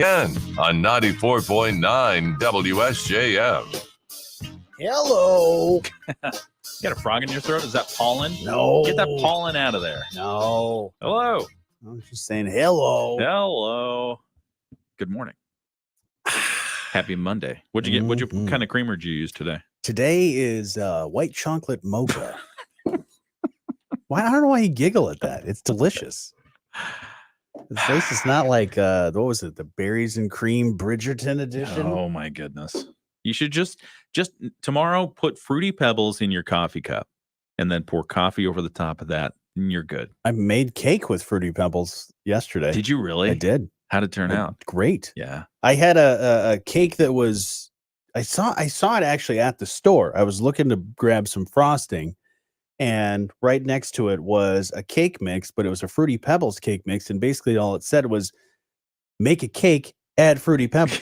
Ken on 94.9 WSJM. Hello. You got a frog in your throat? Is that pollen? No. Get that pollen out of there. No. Hello. I was just saying hello. Hello. Good morning. Happy Monday. What'd you get? What kind of creamer did you use today? Today is white chocolate mocha. Why? I don't know why you giggle at that. It's delicious. At least it's not like what was it? The berries and cream Bridgerton edition. Oh my goodness. You should just tomorrow put Fruity Pebbles in your coffee cup and then pour coffee over the top of that and you're good. I made cake with Fruity Pebbles yesterday. Did you really? I did. How'd it turn out? Great. Yeah. I had a cake that was I saw it actually at the store. I was looking to grab some frosting, and right next to it was a cake mix, but it was a Fruity Pebbles cake mix, and basically all it said was make a cake, add Fruity Pebbles.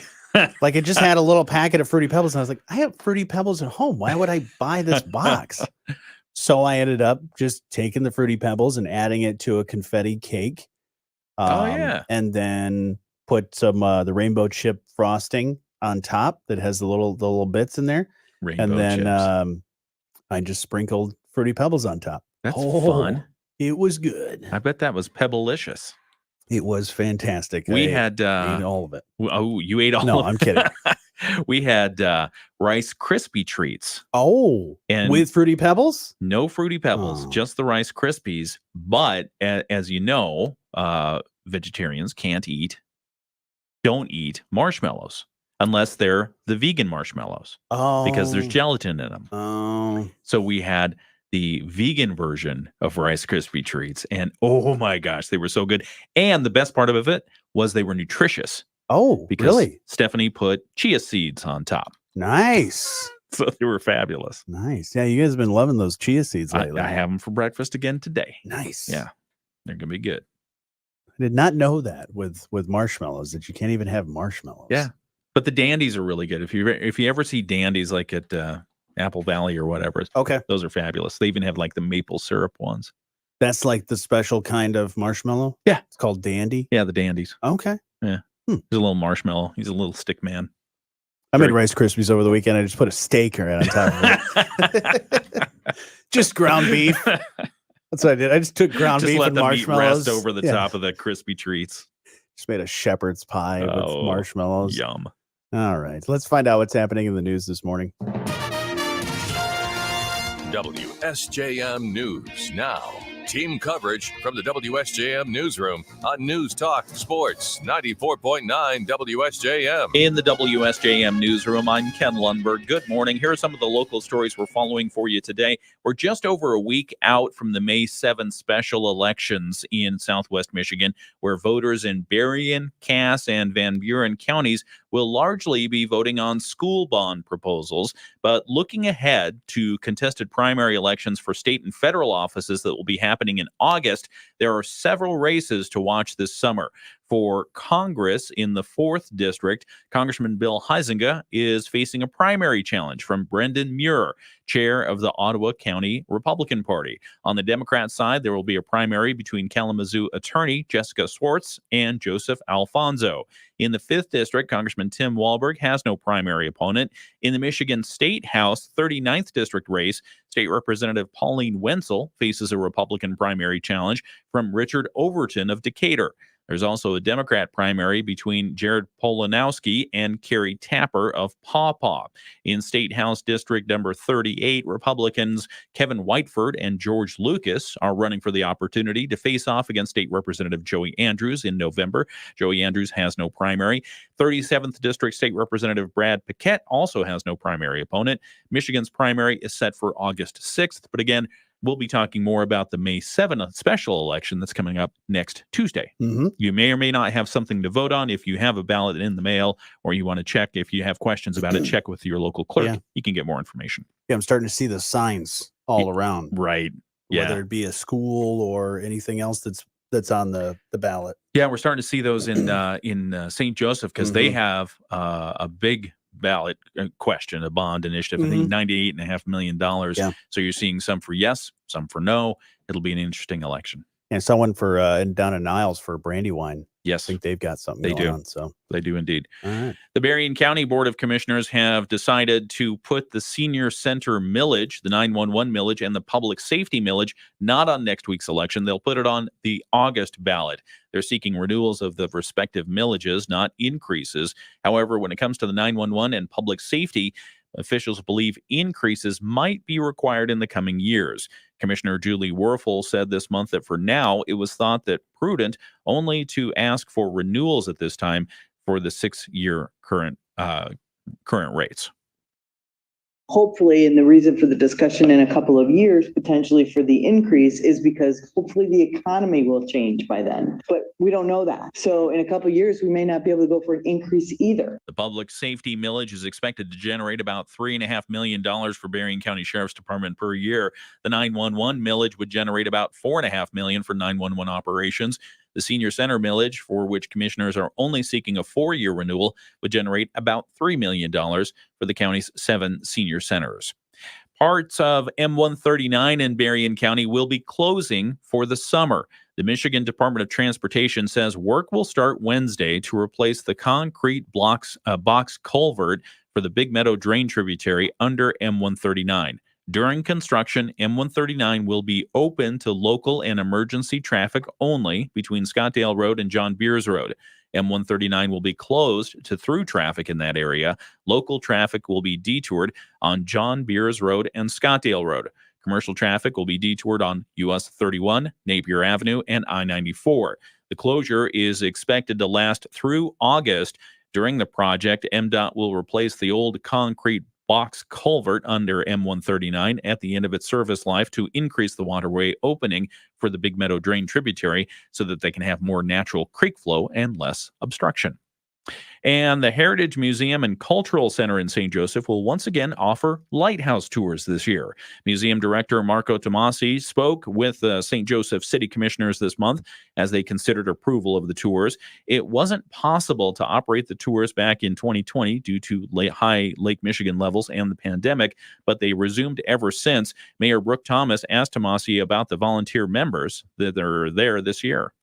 Like it just had a little packet of Fruity Pebbles, and I was like, I have Fruity Pebbles at home. Why would I buy this box? So I ended up just taking the Fruity Pebbles and adding it to a confetti cake. And then put some the rainbow chip frosting on top that has the little bits in there. Rainbow and then chips. I just sprinkled Fruity Pebbles on top. That's fun. It was good. I bet that was Pebblelicious. It was fantastic. We I had ate all of it. Oh, you ate all No, of it? I'm kidding. We had Rice Krispie treats. Oh, and with Fruity Pebbles? No Fruity Pebbles, just the Rice Krispies. But as you know, vegetarians don't eat marshmallows unless they're the vegan marshmallows. Because there's gelatin in them. So we had the vegan version of Rice Krispie treats, and oh my gosh, they were so good. And the best part of it was they were nutritious. Oh, because really? Stephanie put chia seeds on top. Nice. So they were fabulous. Nice. Yeah, you guys have been loving those chia seeds lately. I have them for breakfast again today. Nice. Yeah, they're gonna be good. I did not know that with marshmallows, that you can't even have marshmallows. Yeah, but the dandies are really good. If you ever see dandies like at Apple Valley or whatever, okay, those are fabulous. They even have like the maple syrup ones. That's like the special kind of marshmallow? Yeah. It's called dandy? Yeah, the dandies. Okay. Yeah. He's a little marshmallow. He's a little stick man. I made Rice Krispies over the weekend. I just put a steak right on top of it. Just ground beef. That's what I did. I just took ground beef and marshmallows. Rest over the top of the crispy treats. Just made a shepherd's pie with marshmallows. Yum. All right. Let's find out what's happening in the news this morning. WSJM News now. Team coverage from the WSJM newsroom on News Talk Sports 94.9 WSJM. In the WSJM newsroom, I'm Ken Lundberg. Good morning. Here are some of the local stories we're following for you today. We're just over a week out from the May 7 special elections in Southwest Michigan, where voters in Berrien, Cass, and Van Buren counties will largely be voting on school bond proposals. But looking ahead to contested primary elections for state and federal offices that will be happening in August, there are several races to watch this summer. For Congress in the 4th District, Congressman Bill Huizenga is facing a primary challenge from Brendan Muir, chair of the Ottawa County Republican Party. On the Democrat side, there will be a primary between Kalamazoo attorney Jessica Swartz and Joseph Alfonso. In the 5th District, Congressman Tim Walberg has no primary opponent. In the Michigan State House 39th District race, State Representative Pauline Wenzel faces a Republican primary challenge from Richard Overton of Decatur. There's also a Democrat primary between Jared Polanowski and Carrie Tapper of Paw Paw. In State House District number 38, Republicans Kevin Whiteford and George Lucas are running for the opportunity to face off against State Representative Joey Andrews in November. Joey Andrews has no primary. 37th District State Representative Brad Paquette also has no primary opponent. Michigan's primary is set for August 6th, but again, we'll be talking more about the May 7th special election that's coming up next Tuesday. Mm-hmm. You may or may not have something to vote on. If you have a ballot in the mail or you want to check, if you have questions about it, check with your local clerk. Yeah. You can get more information. Yeah, I'm starting to see the signs all around. Right. Yeah. Whether it be a school or anything else that's on the ballot. Yeah, we're starting to see those in St. Joseph because they have a big ballot question, a bond initiative. I think $98.5 million. Yeah. So you're seeing some for yes, some for no. It'll be an interesting election. And someone for down in Niles for Brandywine. Yes, I think they've got something they going do. on. So they do indeed. all right. The Berrien County Board of Commissioners have decided to put the senior center millage, the 911 millage, and the public safety millage not on next week's election. They'll put it on the August ballot. They're seeking renewals of the respective millages, not increases. However, when it comes to the 911 and public safety, officials believe increases might be required in the coming years. Commissioner Julie Werfel said this month that for now, it was thought that prudent only to ask for renewals at this time for the 6-year current rates. Hopefully, and the reason for the discussion in a couple of years, potentially for the increase, is because hopefully the economy will change by then. But we don't know that. So in a couple of years, we may not be able to go for an increase either. The public safety millage is expected to generate about $3.5 million for Berrien County Sheriff's Department per year. The 911 millage would generate about $4.5 million for 911 operations. The senior center millage, for which commissioners are only seeking a 4-year renewal, would generate about $3 million for the county's 7 senior centers. Parts of M139 in Berrien County will be closing for the summer. The Michigan Department of Transportation says work will start Wednesday to replace the concrete box culvert for the Big Meadow drain tributary under M139. During construction, M139 will be open to local and emergency traffic only between Scottdale Road and John Beers Road. M139 will be closed to through traffic in that area. Local traffic will be detoured on John Beers Road and Scottdale Road. Commercial traffic will be detoured on US 31, Napier Avenue, and I-94. The closure is expected to last through August. During the project, MDOT will replace the old concrete box culvert under M139 at the end of its service life to increase the waterway opening for the Big Meadow drain tributary so that they can have more natural creek flow and less obstruction. And the Heritage Museum and Cultural Center in St. Joseph will once again offer lighthouse tours this year. Museum Director Marco Tomasi spoke with St. Joseph City Commissioners this month as they considered approval of the tours. It wasn't possible to operate the tours back in 2020 due to high Lake Michigan levels and the pandemic, but they resumed ever since. Mayor Brooke Thomas asked Tomasi about the volunteer members that are there this year.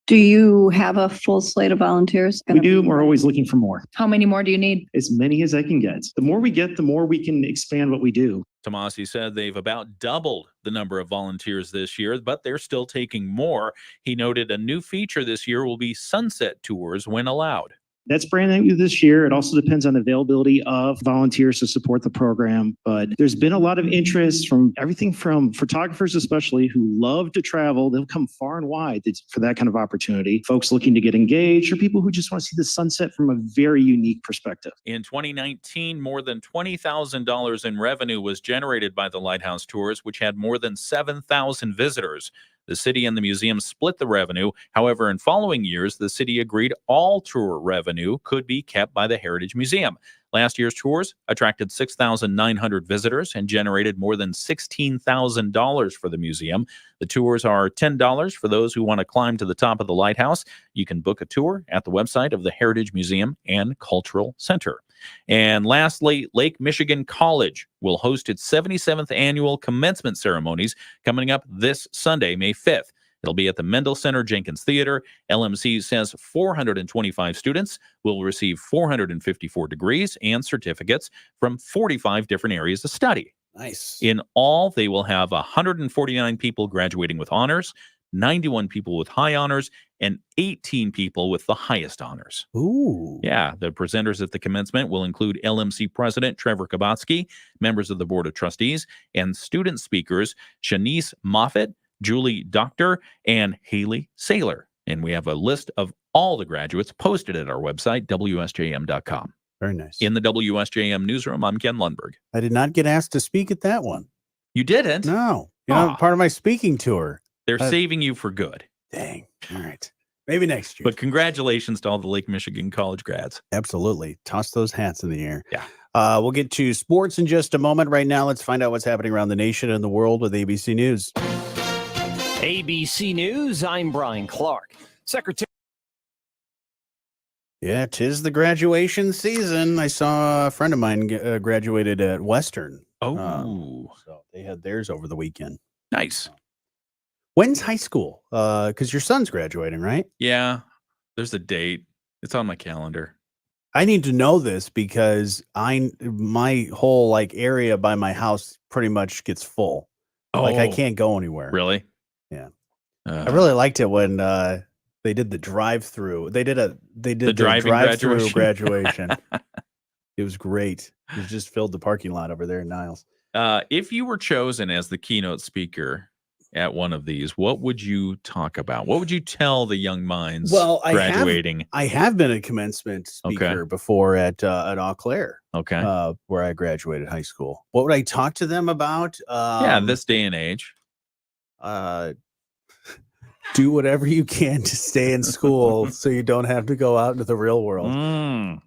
Do you have a full slate of volunteers? We do. We're always looking for more. How many more do you need? As many as I can get. The more we get, the more we can expand what we do. Tomasi said they've about doubled the number of volunteers this year, but they're still taking more. He noted a new feature this year will be sunset tours when allowed. That's brand new this year. It also depends on availability of volunteers to support the program. But there's been a lot of interest from everything from photographers, especially who love to travel. They'll come far and wide for that kind of opportunity. Folks looking to get engaged or people who just want to see the sunset from a very unique perspective. In 2019, more than $20,000 in revenue was generated by the Lighthouse Tours, which had more than 7,000 visitors. The city and the museum split the revenue. However, in following years, the city agreed all tour revenue could be kept by the Heritage Museum. Last year's tours attracted 6,900 visitors and generated more than $16,000 for the museum. The tours are $10 for those who want to climb to the top of the lighthouse. You can book a tour at the website of the Heritage Museum and Cultural Center. And lastly, Lake Michigan College will host its 77th annual commencement ceremonies coming up this Sunday, May 5th. It'll be at the Mendel Center Jenkins Theater. LMC says 425 students will receive 454 degrees and certificates from 45 different areas of study. Nice. In all, they will have 149 people graduating with honors, 91 people with high honors, and 18 people with the highest honors. Ooh. Yeah, the presenters at the commencement will include LMC President Trevor Kabatsky, members of the Board of Trustees, and student speakers Shanice Moffitt, Julie Doctor, and Haley Saylor. And we have a list of all the graduates posted at our website, WSJM.com. Very nice. In the WSJM newsroom, I'm Ken Lundberg. I did not get asked to speak at that one. You didn't? No. You know, part of my speaking tour. They're saving you for good. Dang. All right. Maybe next year. But congratulations to all the Lake Michigan College grads. Absolutely. Toss those hats in the air. Yeah. We'll get to sports in just a moment. Right now, let's find out what's happening around the nation and the world with ABC News. ABC News, I'm Brian Clark. Secretary. Yeah, 'tis the graduation season. I saw a friend of mine graduated at Western. Oh. So they had theirs over the weekend. Nice. When's high school? Because your son's graduating, right? Yeah, there's a date. It's on my calendar. I need to know this because my whole like area by my house pretty much gets full. Like I Oh, can't go anywhere. really? Yeah. Uh, I really liked it when they did the drive-through. They did the driving drive-through graduation. graduation. It was great. It just filled the parking lot over there in Niles. If you were chosen as the keynote speaker at one of these, what would you talk about? What would you tell the young minds graduating? I have been a commencement speaker before at Eau Claire, Okay. where I graduated high school. What would I talk to them about? Yeah, this day and age. Do whatever you can to stay in school so you don't have to go out into the real world. No.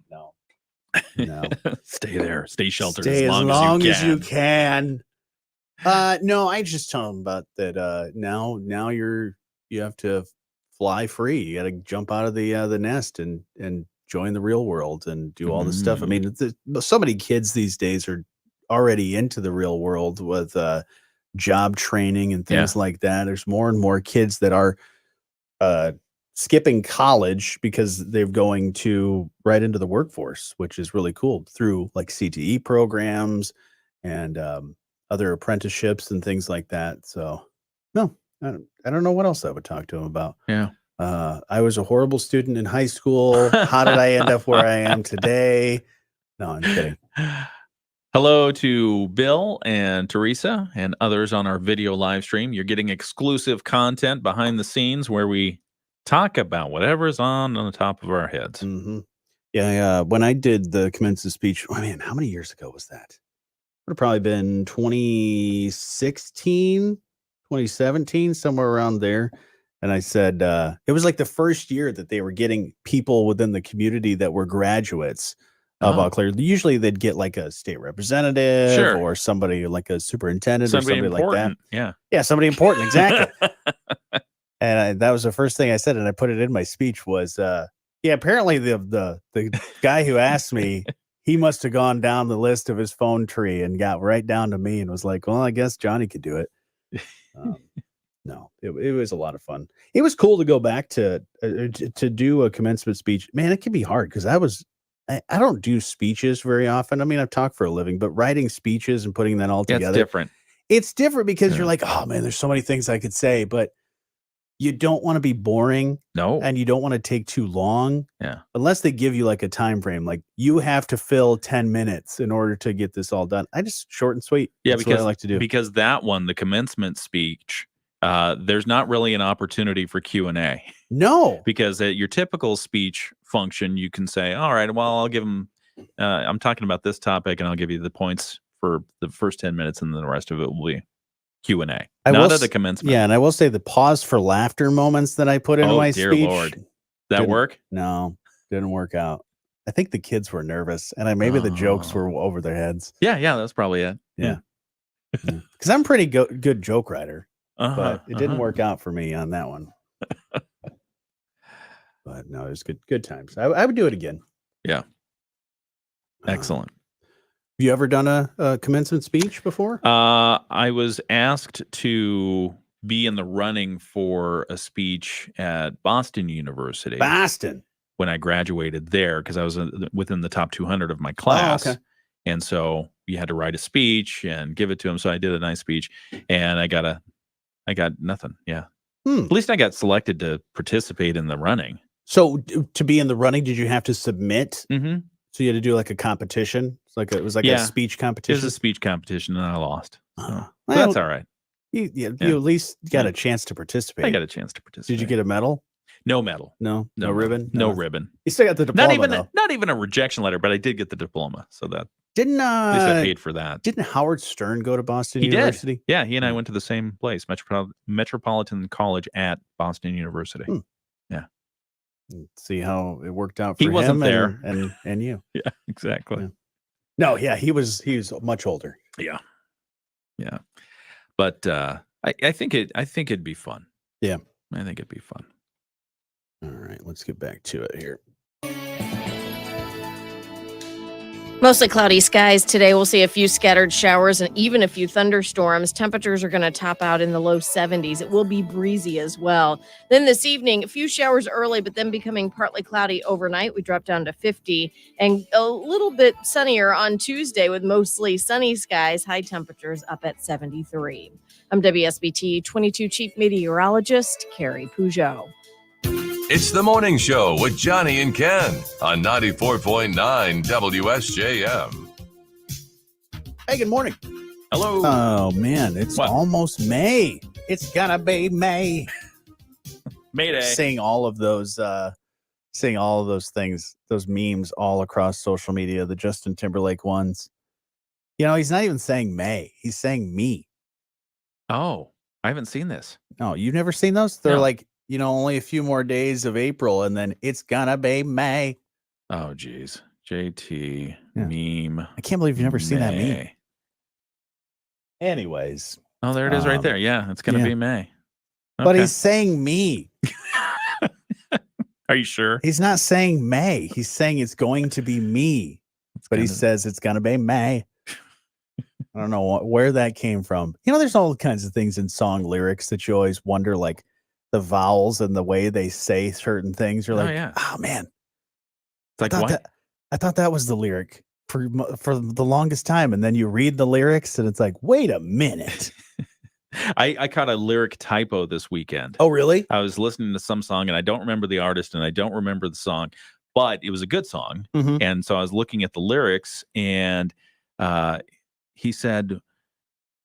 Stay there. Stay sheltered Stay as long as you can. No, I just tell them about that. Now you have to fly free. You got to jump out of the nest and join the real world and do all this stuff. I mean, so many kids these days are already into the real world with job training and things like that. There's more and more kids that are skipping college because they're going to right into the workforce, which is really cool through like CTE programs and other apprenticeships and things like that. So no, I don't know what else I would talk to them about. Yeah. I was a horrible student in high school. How did I end up where I am today? No, I'm kidding. Hello to Bill and Teresa and others on our video live stream. You're getting exclusive content behind the scenes where we talk about whatever's on the top of our heads. Mm-hmm. Yeah. When I did the commencement speech, oh man, how many years ago was that? Would have probably been 2016, 2017, somewhere around there. And I said, it was like the first year that they were getting people within the community that were graduates of Eau Claire. Usually they'd get like a state representative or somebody like a superintendent or somebody like that. Yeah, somebody important. Exactly. And that was the first thing I said. And I put it in my speech was, apparently the guy who asked me, he must have gone down the list of his phone tree and got right down to me and was like, well, I guess Johnny could do it. No, it was a lot of fun. It was cool to go back to do a commencement speech. Man, it can be hard because I don't do speeches very often. I mean, I've talked for a living, but writing speeches and putting that all together. It's different. It's different because you're like, oh man, there's so many things I could say, but you don't want to be boring. No. And you don't want to take too long. Yeah. Unless they give you like a time frame, like you have to fill 10 minutes in order to get this all done. I just short and sweet. Yeah, That's because what I like to do. Because that one, the commencement speech, there's not really an opportunity for Q&A. No. Because at your typical speech function, you can say, all right, well, I'll give them, I'm talking about this topic and I'll give you the points for the first 10 minutes and then the rest of it will be Q&A. Not at a commencement. Yeah, and I will say the pause for laughter moments that I put into my dear speech. Lord. That work? No, didn't work out. I think the kids were nervous and maybe the jokes were over their heads. Yeah, that's probably it. Yeah. Because I'm pretty good joke writer. But it didn't work out for me on that one. But no, it was good times. I would do it again. Yeah. Excellent. Have you ever done a commencement speech before? I was asked to be in the running for a speech at Boston University. Boston. When I graduated there, because I was within the top 200 of my class. Okay. And so you had to write a speech and give it to him. So I did a nice speech and I got nothing. Yeah. At least I got selected to participate in the running. So to be in the running, did you have to submit? Mm-hmm. So you had to do like a competition? It was like a speech competition? It was a speech competition and I lost. So well, that's all right. You at least got a chance to participate. I got a chance to participate. Did you get a medal? No medal. No ribbon? No ribbon. You still got the diploma, not even a rejection letter, but I did get the diploma. So that at least I paid for that. Didn't Howard Stern go to Boston He University? Did. Yeah, he and I went to the same place, Metropolitan College at Boston University. Yeah. See how it worked out for him. He wasn't there. And you. Yeah, exactly. Yeah. No, yeah, he was much older. Yeah. Yeah. But I think it'd be fun. Yeah. I think it'd be fun. All right, let's get back to it here. Mostly cloudy skies today. We'll see a few scattered showers and even a few thunderstorms. Temperatures are going to top out in the low 70s. It will be breezy as well. Then this evening, a few showers early, but then becoming partly cloudy overnight. We drop down to 50 and a little bit sunnier on Tuesday with mostly sunny skies. High temperatures up at 73. I'm WSBT 22 Chief Meteorologist Carrie Peugeot. It's the morning show with Jonny and Ken on 94.9 WSJM. Hey, good morning. Hello. Oh man, it's What? almost May. It's gonna be May. Mayday. Seeing all of those things, those memes all across social media, the Justin Timberlake ones. You know, he's not even saying May. He's saying me. Oh, I haven't seen this. No, you've never seen those? They're No. like, only a few more days of April and then it's gonna be May. Oh, geez. JT Yeah. meme. I can't believe you've never seen that meme. May. Anyways. Oh, there it is right there. Yeah, it's going to be May. But Okay. he's saying me. Are you sure? He's not saying May. He's saying it's going to be me. But he says it's going to be May. I don't know where that came from. There's all kinds of things in song lyrics that you always wonder, like the vowels and the way they say certain things. You're like, oh man. It's like, what? I thought that was the lyric for the longest time. And then you read the lyrics and it's like, wait a minute. I caught a lyric typo this weekend. Oh, really? I was listening to some song and I don't remember the artist and I don't remember the song, but it was a good song. Mm-hmm. And so I was looking at the lyrics and he said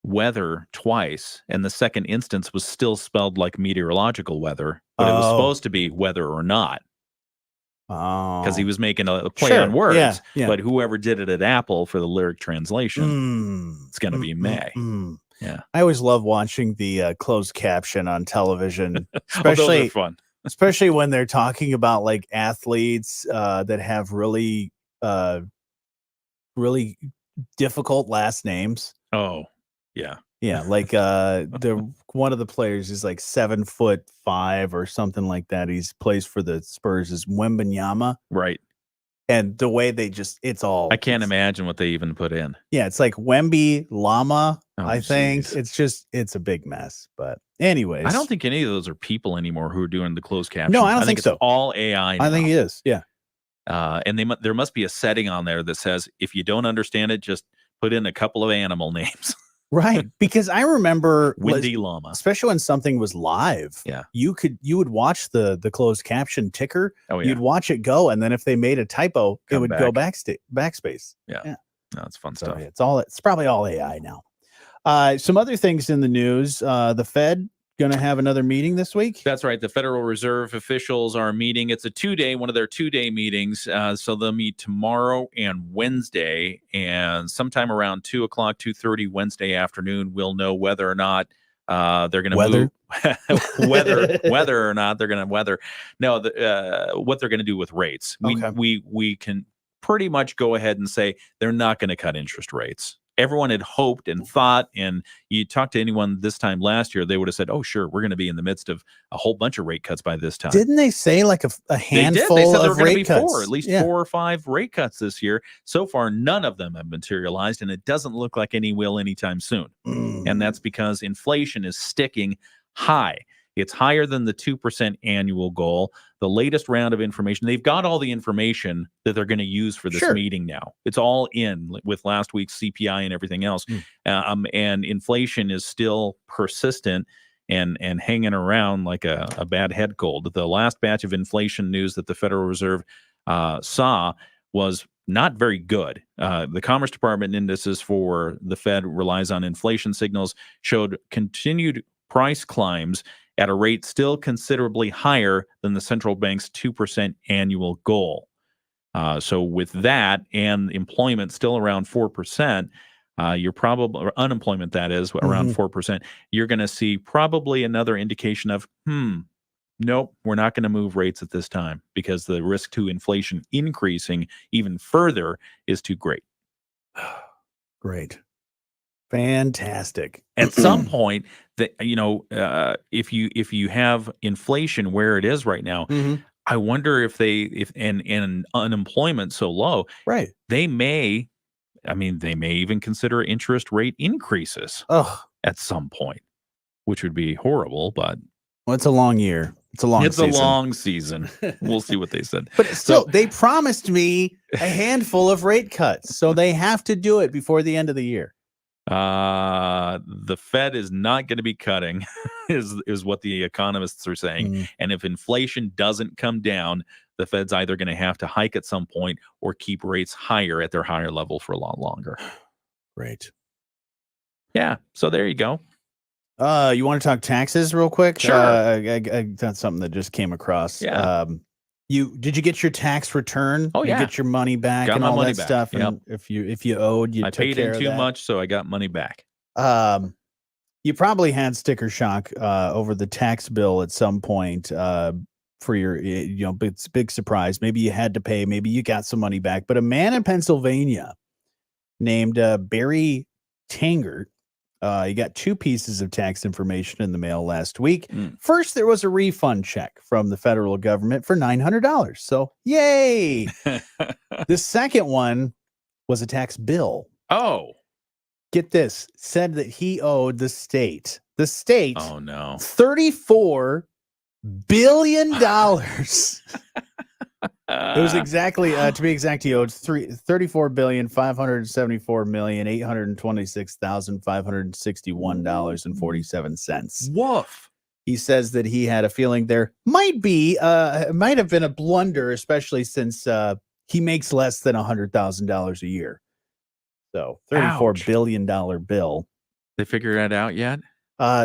weather twice. And the second instance was still spelled like meteorological weather, but it was supposed to be whether or not. Oh, because he was making a play on words. Yeah. But whoever did it at Apple for the lyric translation, it's going to be May. Yeah, I always love watching the closed caption on television, those are fun. especially when they're talking about like athletes that have really difficult last names. Oh, yeah. Yeah, like one of the players is like 7'5" or something like that. He's plays for the Spurs is Wembanyama. Right. And the way they it's all I can't imagine what they even put in. Yeah, it's like Wemby Llama, I think. Geez. It's a big mess. But anyways. I don't think any of those are people anymore who are doing the closed caption. No, I don't think it's so. all AI now. I think it is. Yeah. And there must be a setting on there that says if you don't understand it, just put in a couple of animal names. Right. Because I remember Windy Llama. Especially when something was live. Yeah. You would watch the closed caption ticker. Oh, yeah. You'd watch it go, and then if they made a typo, it would go backspace. Yeah. No, it's fun stuff. It's probably all AI now. Some other things in the news. The Fed going to have another meeting this week? That's right. The Federal Reserve officials are meeting. It's one of their 2-day meetings. So they'll meet tomorrow and Wednesday, and sometime around 2:00, 2:30 Wednesday afternoon, we'll know whether or not they're going to move whether or not they're going to what they're going to do with rates. We can pretty much go ahead and say they're not going to cut interest rates. Everyone had hoped and thought, and you talk to anyone this time last year, they would have said, oh, sure, we're going to be in the midst of a whole bunch of rate cuts by this time. Didn't they say like a handful they said there of were rate cuts? at least 4 or 5 rate cuts this year. So far, none of them have materialized, and it doesn't look like any will anytime soon. And that's because inflation is sticking high. It's higher than the 2% annual goal. The latest round of information, they've got all the information that they're going to use for this meeting now. It's all in with last week's CPI and everything else. And inflation is still persistent and hanging around like a bad head cold. The last batch of inflation news that the Federal Reserve saw was not very good. The Commerce Department indices for the Fed relies on inflation signals, showed continued price climbs at a rate still considerably higher than the central bank's 2% annual goal. So with that and employment still around 4%, you're probably, or unemployment that is, around 4%, you're going to see probably another indication of, nope, we're not going to move rates at this time because the risk to inflation increasing even further is too great. Great. Fantastic. At some point, that if you have inflation where it is right now, I wonder if and unemployment so low, right? They may I mean, they may even consider interest rate increases at some point, which would be horrible, but well, it's a long year. It's a long it's season. a long season. We'll see what they said. But still, they promised me a handful of rate cuts, so they have to do it before the end of the year. The Fed is not going to be cutting, is what the economists are saying. And if inflation doesn't come down, the Fed's either going to have to hike at some point or keep rates higher at their higher level for a lot longer. Great. Yeah. So there you go. You want to talk taxes real quick? Sure. That's something that just came across. Yeah. Did you get your tax return? Oh, yeah. You get your money back Got and my all money that back. stuff. Yep. And if you owed, you I took paid care in of too that. much, so I got money back. You probably had sticker shock over the tax bill at some point for your, big surprise. Maybe you had to pay. Maybe you got some money back. But a man in Pennsylvania named Barry Tanger, he got 2 pieces of tax information in the mail last week. First, there was a refund check from the federal government for $900. So, yay! The second one was a tax bill. Oh. Get this, said that he owed the state. Oh, no. $34 billion. It was exactly, to be exact, he owed $34,574,826,561.47. Woof. He says that he had a feeling there might have been a blunder, especially since he makes less than $100,000 a year. So $34 billion bill. They figured that out yet?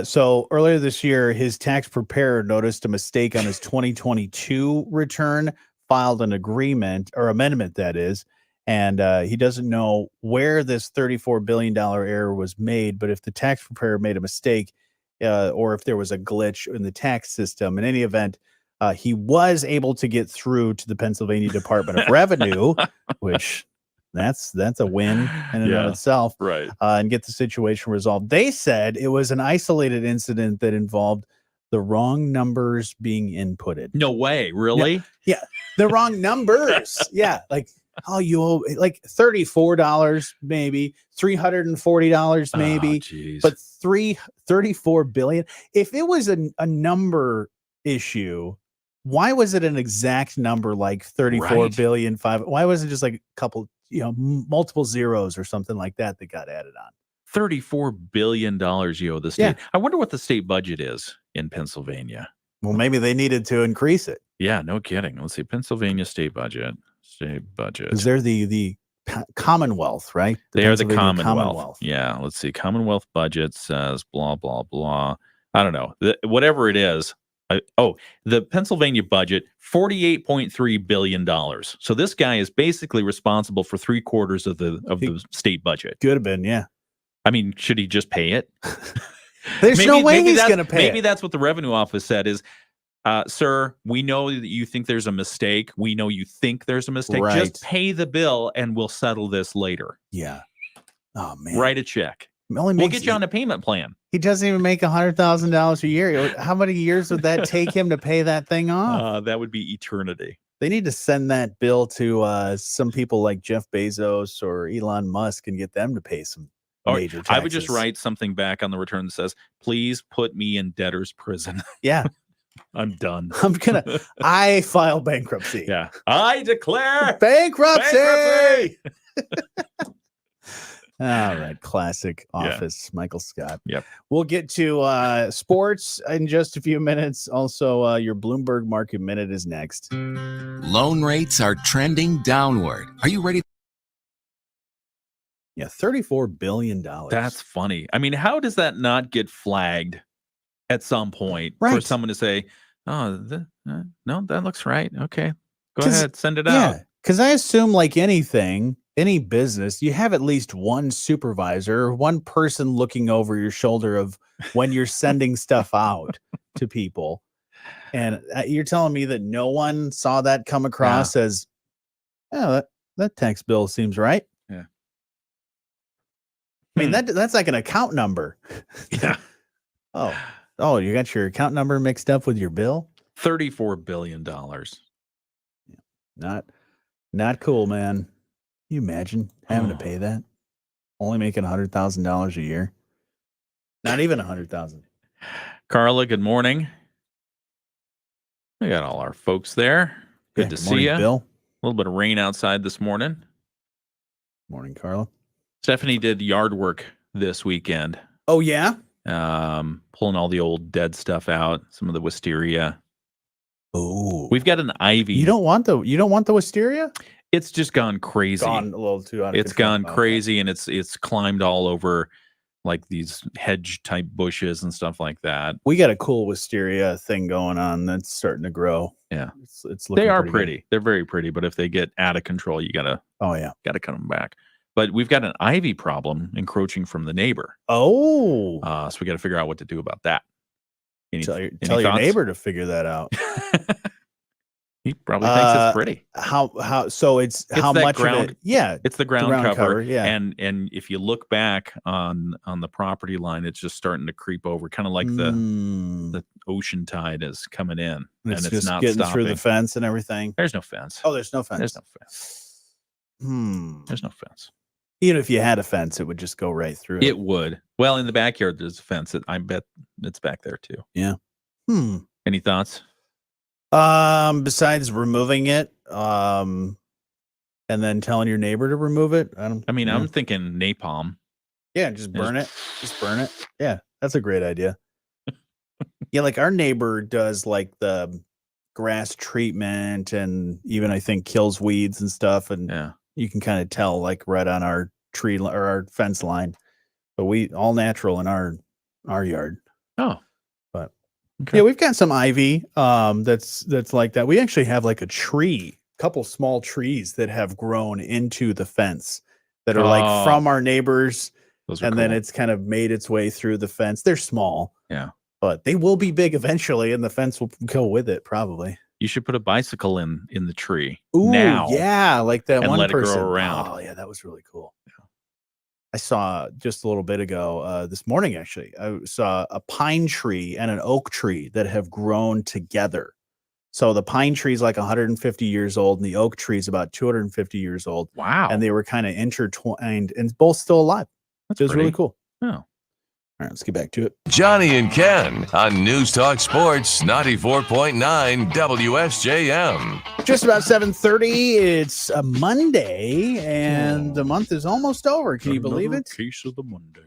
So earlier this year, his tax preparer noticed a mistake on his 2022 return, filed an amendment, that is, and he doesn't know where this $34 billion error was made, but if the tax preparer made a mistake or if there was a glitch in the tax system, in any event, he was able to get through to the Pennsylvania Department of Revenue, which that's a win in and of itself, right? And get the situation resolved. They said it was an isolated incident that involved the wrong numbers being inputted. No way, really? Yeah, the wrong numbers. Yeah, like you owe like $34 maybe, $340 maybe, but $34 billion. If it was a number issue, why was it an exact number like 34 billion 5? Why wasn't it just like a couple, multiple zeros or something like that got added on? $34 billion you owe the state. I wonder what the state budget is in Pennsylvania. Well, maybe they needed to increase it. Yeah, no kidding. Let's see. Pennsylvania state budget. Because they're the Commonwealth, right? They are the Commonwealth. Yeah, let's see. Commonwealth budget says blah, blah, blah. I don't know. Whatever it is. The Pennsylvania budget, $48.3 billion. So this guy is basically responsible for 3/4 of the state budget. Could have been, yeah. I mean, should he just pay it? There's no way he's going to pay Maybe that's what the revenue office said is, sir, we know that you think there's a mistake. We know you think there's a mistake. Right. Just pay the bill and we'll settle this later. Yeah. Oh, man. Write a check. We'll get you on a payment plan. He doesn't even make $100,000 a year. How many years would that take him to pay that thing off? That would be eternity. They need to send that bill to some people like Jeff Bezos or Elon Musk and get them to pay some major taxes. I would just write something back on the return that says, please put me in debtor's prison. Yeah. I'm done. I file bankruptcy. Yeah. I declare bankruptcy. All right. Classic Office, Michael Scott. Yep. We'll get to sports in just a few minutes. Also, your Bloomberg Market Minute is next. Loan rates are trending downward. Are you ready? Yeah, $34 billion. That's funny. I mean, how does that not get flagged at some point for someone to say, oh, no, that looks right. Okay, go ahead, send it out. Because I assume like anything, any business, you have at least one supervisor, one person looking over your shoulder of when you're sending stuff out to people. And you're telling me that no one saw that come across as, oh, that tax bill seems right. Yeah. I mean, that's like an account number. Yeah. Oh, you got your account number mixed up with your bill? $34 billion. Not cool, man. Can you imagine having to pay that? Only making $100,000 a year. Not even 100,000. Carla, good morning. We got all our folks there. Good to see you. Bill. A little bit of rain outside this morning. Morning, Carla. Stephanie did yard work this weekend. Oh, yeah? Pulling all the old dead stuff out, some of the wisteria. Oh. We've got an ivy. You don't want the wisteria? It's just gone crazy. Gone a little too out of It's control. gone crazy, and it's climbed all over like these hedge type bushes and stuff like that. We got a cool wisteria thing going on that's starting to grow. Yeah. It's looking they are pretty. Good. They're very pretty, but if they get out of control, you gotta cut them back. But we've got an ivy problem encroaching from the neighbor. Oh. So we got to figure out what to do about that. Tell your neighbor to figure that out. He probably thinks it's pretty. How so it's how much ground, of it? Yeah. It's the ground cover. Yeah. And if you look back on the property line, it's just starting to creep over, kind of like the ocean tide is coming in. And it's just not getting stopping. through the fence and everything. There's no fence. Oh, there's no fence. There's no fence. There's no fence. Even if you had a fence, it would just go right through it. It would. Well, in the backyard, there's a fence. I bet it's back there too. Yeah. Any thoughts? Besides removing it, and then telling your neighbor to remove it. I'm thinking napalm. Yeah, just burn it. Just burn it. Yeah, that's a great idea. Yeah, like our neighbor does like the grass treatment and even I think kills weeds and stuff. And you can kind of tell like right on our tree or our fence line. But we all natural in our yard. Oh. But yeah, we've got some ivy that's like that. We actually have like a couple small trees that have grown into the fence that are like from our neighbors. And then it's kind of made its way through the fence. They're small. Yeah. But they will be big eventually, and the fence will go with it, probably. You should put a bicycle in the tree. Ooh, now. Yeah, like that and one let person. It grow around. Oh, yeah, that was really cool. Yeah. I saw just a little bit ago, this morning, actually, I saw a pine tree and an oak tree that have grown together. So the pine tree is like 150 years old, and the oak tree is about 250 years old. Wow. And they were kind of intertwined and both still alive. It was really cool. Oh. All right, let's get back to it. Jonny and Ken on News Talk Sports 94.9 WSJM. Just about 7:30. It's a Monday, and the month is almost over. Can you believe it? Case of the Mondays.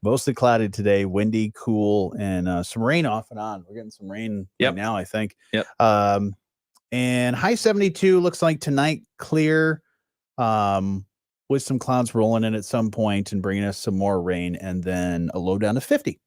Mostly cloudy today, windy, cool, and some rain off and on. We're getting some rain right now, I think. Yep. And high 72 looks like tonight clear. With some clouds rolling in at some point and bringing us some more rain, and then a low down to 50.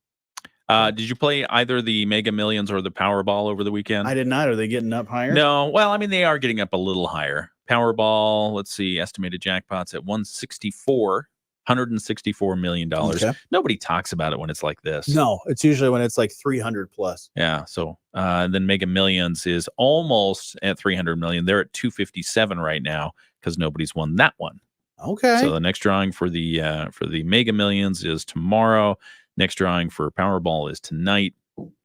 Did you play either the Mega Millions or the Powerball over the weekend? I did not. Are they getting up higher? No. Well, I mean, they are getting up a little higher. Powerball, let's see, estimated jackpots at $164 million. Okay. Nobody talks about it when it's like this. No, it's usually when it's like 300 plus. Yeah. So then Mega Millions is almost at 300 million. They're at 257 right now because nobody's won that one. Okay. So the next drawing for the Mega Millions is tomorrow. Next drawing for Powerball is tonight.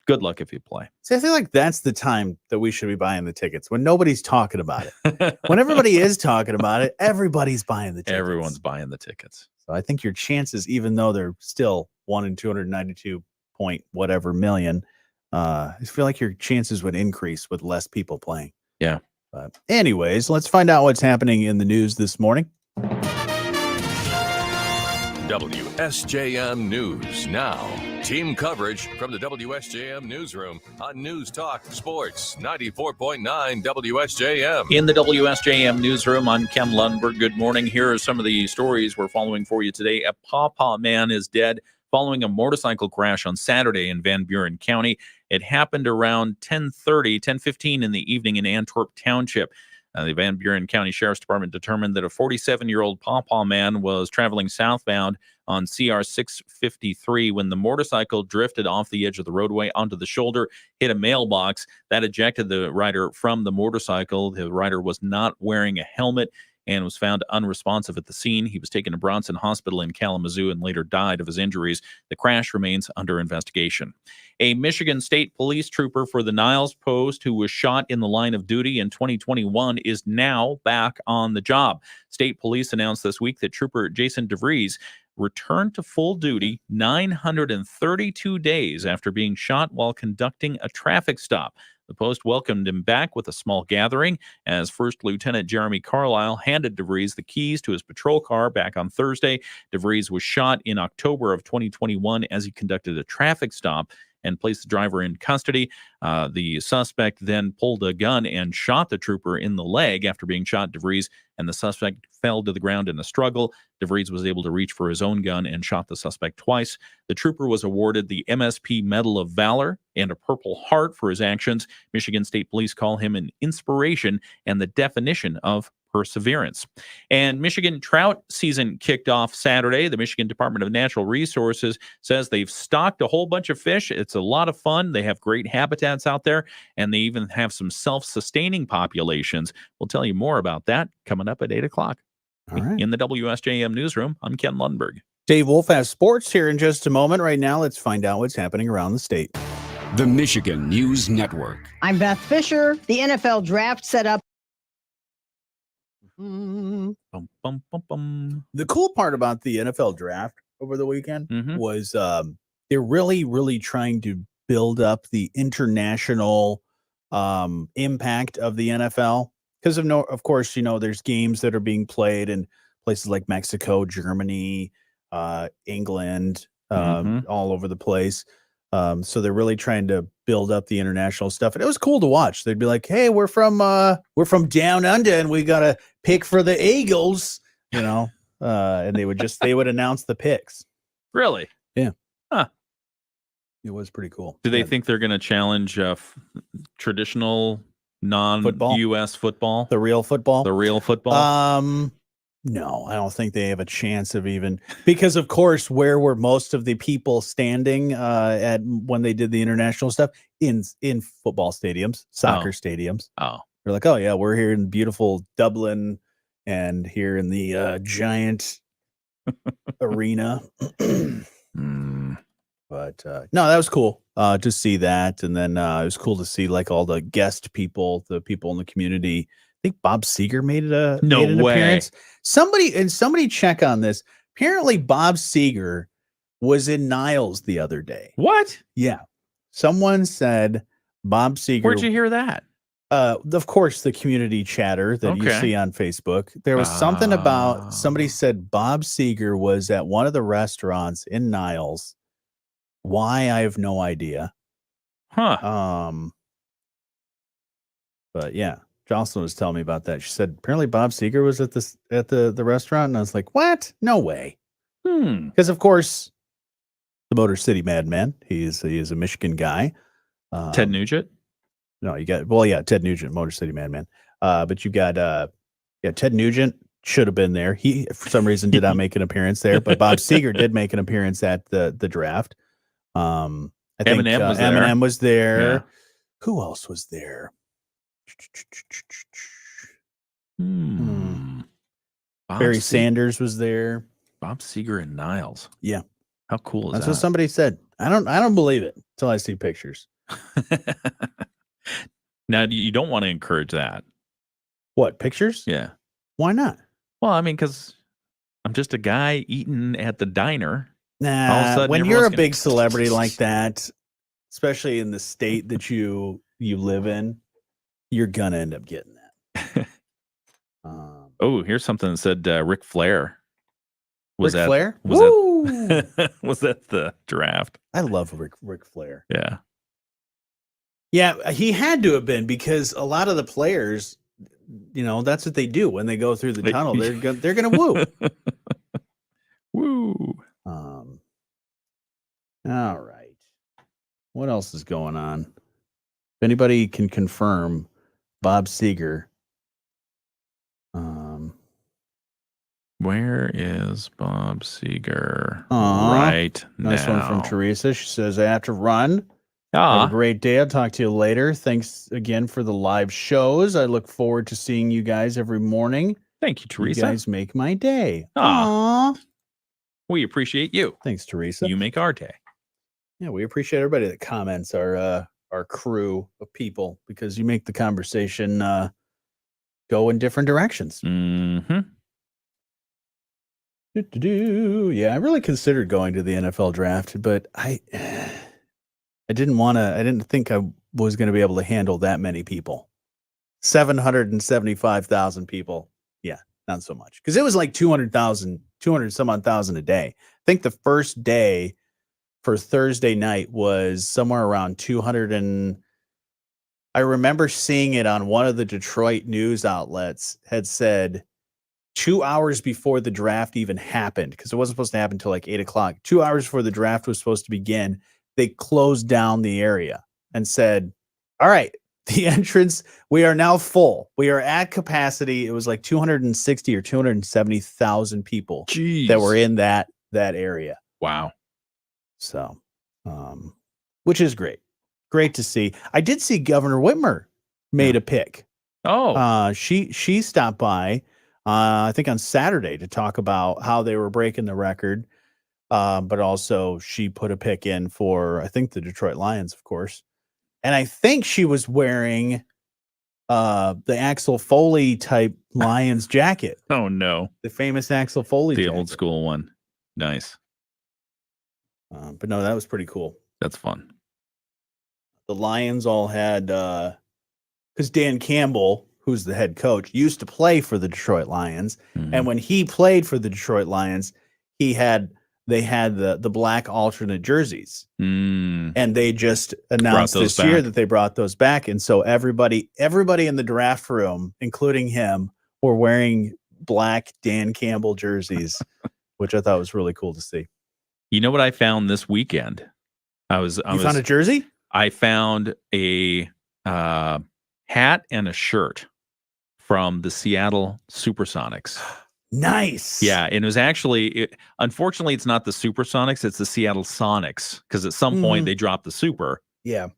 Good luck if you play. See, I feel like that's the time that we should be buying the tickets, when nobody's talking about it. When everybody is talking about it, everybody's buying the tickets. Everyone's buying the tickets. So I think your chances, even though they're still 1 in 292 point whatever million, I feel like your chances would increase with less people playing. Yeah. But anyways, let's find out what's happening in the news this morning. WSJM News Now. Team coverage from the WSJM newsroom on News Talk Sports 94.9 WSJM. In the WSJM newsroom, I'm Ken Lundberg. Good morning. Here are some of the stories we're following for you today. A pawpaw man is dead following a motorcycle crash on Saturday in Van Buren County. It happened around 10:15 in the evening in Antwerp Township. The Van Buren County Sheriff's Department determined that a 47-year-old pawpaw man was traveling southbound on CR 653 when the motorcycle drifted off the edge of the roadway onto the shoulder, hit a mailbox. That ejected the rider from the motorcycle. The rider was not wearing a helmet, and was found unresponsive at the scene. He was taken to Bronson Hospital in Kalamazoo and later died of his injuries. The crash remains under investigation. A Michigan State police trooper for the Niles Post who was shot in the line of duty in 2021 is now back on the job. State police announced this week that Trooper Jason DeVries returned to full duty 932 days after being shot while conducting a traffic stop. The Post welcomed him back with a small gathering as First Lieutenant Jeremy Carlisle handed DeVries the keys to his patrol car back on Thursday. DeVries was shot in October of 2021 as he conducted a traffic stop and placed the driver in custody. The suspect then pulled a gun and shot the trooper in the leg. After being shot, DeVries and the suspect fell to the ground in a struggle. DeVries was able to reach for his own gun and shot the suspect twice. The trooper was awarded the MSP Medal of Valor and a Purple Heart for his actions. Michigan State Police call him an inspiration and the definition of perseverance. And Michigan trout season kicked off Saturday. The Michigan Department of Natural Resources says they've stocked a whole bunch of fish. It's a lot of fun. They have great habitats out there, and they even have some self-sustaining populations. We'll tell you more about that coming up at 8 o'clock. All right. In the WSJM newsroom, I'm Ken Lundberg. Dave Wolf has sports here in just a moment. Right now, let's find out what's happening around the state. The Michigan News Network. I'm Beth Fisher. The NFL draft set up. Bum, bum, bum, bum. The cool part about the NFL draft over the weekend was they're really trying to build up the international impact of the NFL because of course, there's games that are being played in places like Mexico, Germany, England, all over the place. So they're really trying to build up the international stuff. And it was cool to watch. They'd be like, hey, we're from down under and we got to pick for the Eagles, and they would announce the picks. Really? Yeah. Huh. It was pretty cool. Do they think they're going to challenge traditional non-U.S. football? The real football? The real football? No, I don't think they have a chance of even because, of course, where were most of the people standing at when they did the international stuff in football stadiums, soccer stadiums. Oh, they're like, oh yeah, we're here in beautiful Dublin and here in the giant arena. But no, that was cool to see that, and then it was cool to see like all the guest people, the people in the community. I think Bob Seger made an appearance. Somebody check on this. Apparently, Bob Seger was in Niles the other day. What? Yeah, someone said Bob Seger. Where'd you hear that? Of course, the community chatter that you see on Facebook. There was something about somebody said Bob Seger was at one of the restaurants in Niles. Why, I have no idea. Huh. But yeah, Jocelyn was telling me about that. She said apparently Bob Seger was at the restaurant, and I was like, what? No way. Because of course, the Motor City Madman. He is a Michigan guy. Ted Nugent. No, you got Ted Nugent, Motor City Madman. But you got Ted Nugent should have been there. He for some reason did not make an appearance there, but Bob Seger did make an appearance at the draft. I think Eminem was there. Yeah. Who else was there? Barry Sanders was there. Bob Seger and Niles. Yeah. How cool is that? That's what somebody said. I don't believe it until I see pictures. Now, you don't want to encourage that. What, pictures? Yeah. Why not? Well, I mean, because I'm just a guy eating at the diner. Nah, when you're a big celebrity like that, especially in the state that you live in, you're gonna end up getting that. Oh, here's something that said Ric Flair. Was Ric Flair? Was that the draft? I love Ric Flair. Yeah. Yeah, he had to have been because a lot of the players, that's what they do when they go through the tunnel. They're gonna woo. Woo. All right. What else is going on? If anybody can confirm Bob Seger. Where is Bob Seger right now? Nice one from Teresa. She says, I have to run. Have a great day. I'll talk to you later. Thanks again for the live shows. I look forward to seeing you guys every morning. Thank you, Teresa. You guys make my day. Aw. Aww. We appreciate you. Thanks, Teresa. You make our day. Yeah, we appreciate everybody that comments, our crew of people, because you make the conversation go in different directions. Mm-hmm. Yeah, I really considered going to the NFL draft, but I didn't think I was going to be able to handle that many people. 775,000 people. Yeah, not so much. Because it was like 200 some odd thousand a day. I think the first day for Thursday night was somewhere around 200 and I remember seeing it on one of the Detroit news outlets had said 2 hours before the draft even happened, because it wasn't supposed to happen until like 8 o'clock. 2 hours before the draft was supposed to begin, they closed down the area and said, all right, the entrance, we are now full. We are at capacity. It was like 260 or 270,000 people that were in that area. Wow. So, which is great. Great to see. I did see Governor Whitmer made a pick. Oh. She stopped by, I think on Saturday, to talk about how they were breaking the record. But also she put a pick in for, I think, the Detroit Lions, of course. And I think she was wearing the Axel Foley type Lions jacket. Oh, no. The famous Axel Foley The jacket. old school one. Nice. But no, that was pretty cool. That's fun. The Lions all had, because Dan Campbell, who's the head coach, used to play for the Detroit Lions. Mm-hmm. And when he played for the Detroit Lions, they had the black alternate jerseys. And they just announced this year that they brought those back. And so everybody in the draft room, including him, were wearing black Dan Campbell jerseys, which I thought was really cool to see. You know what I found this weekend? You found a jersey? I found a hat and a shirt from the Seattle Supersonics. Nice. Yeah, and it was actually, unfortunately, it's not the Supersonics, it's the Seattle Sonics, because at some point they dropped the Super. Yeah.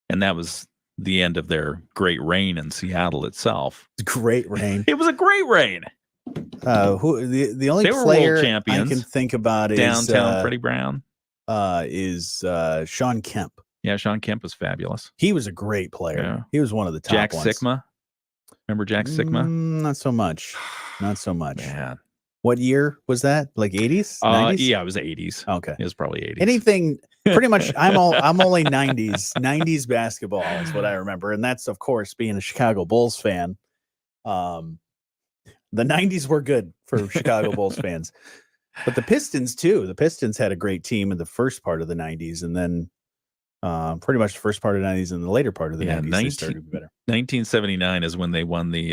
And that was the end of their great reign in Seattle itself. Great reign. It was a great reign. Who the only they were player world champions. I can think about downtown Freddie Brown is Sean Kemp. Yeah, Sean Kemp was fabulous. He was a great player. Yeah. He was one of the top Jack ones. Sikma. Remember Jack Sikma? Not so much. Not so much. Man. What year was that? Like 80s? 90s? Yeah, it was 80s. Okay. It was probably 80s. Anything pretty much I'm only 90s. 90s basketball is what I remember. And that's, of course, being a Chicago Bulls fan. The 90s were good for Chicago Bulls fans. But the Pistons too. The Pistons had a great team in the first part of the 90s, and then pretty much the first part of the 90s and the later part of the 90s they started to be better. 1979 is when they won the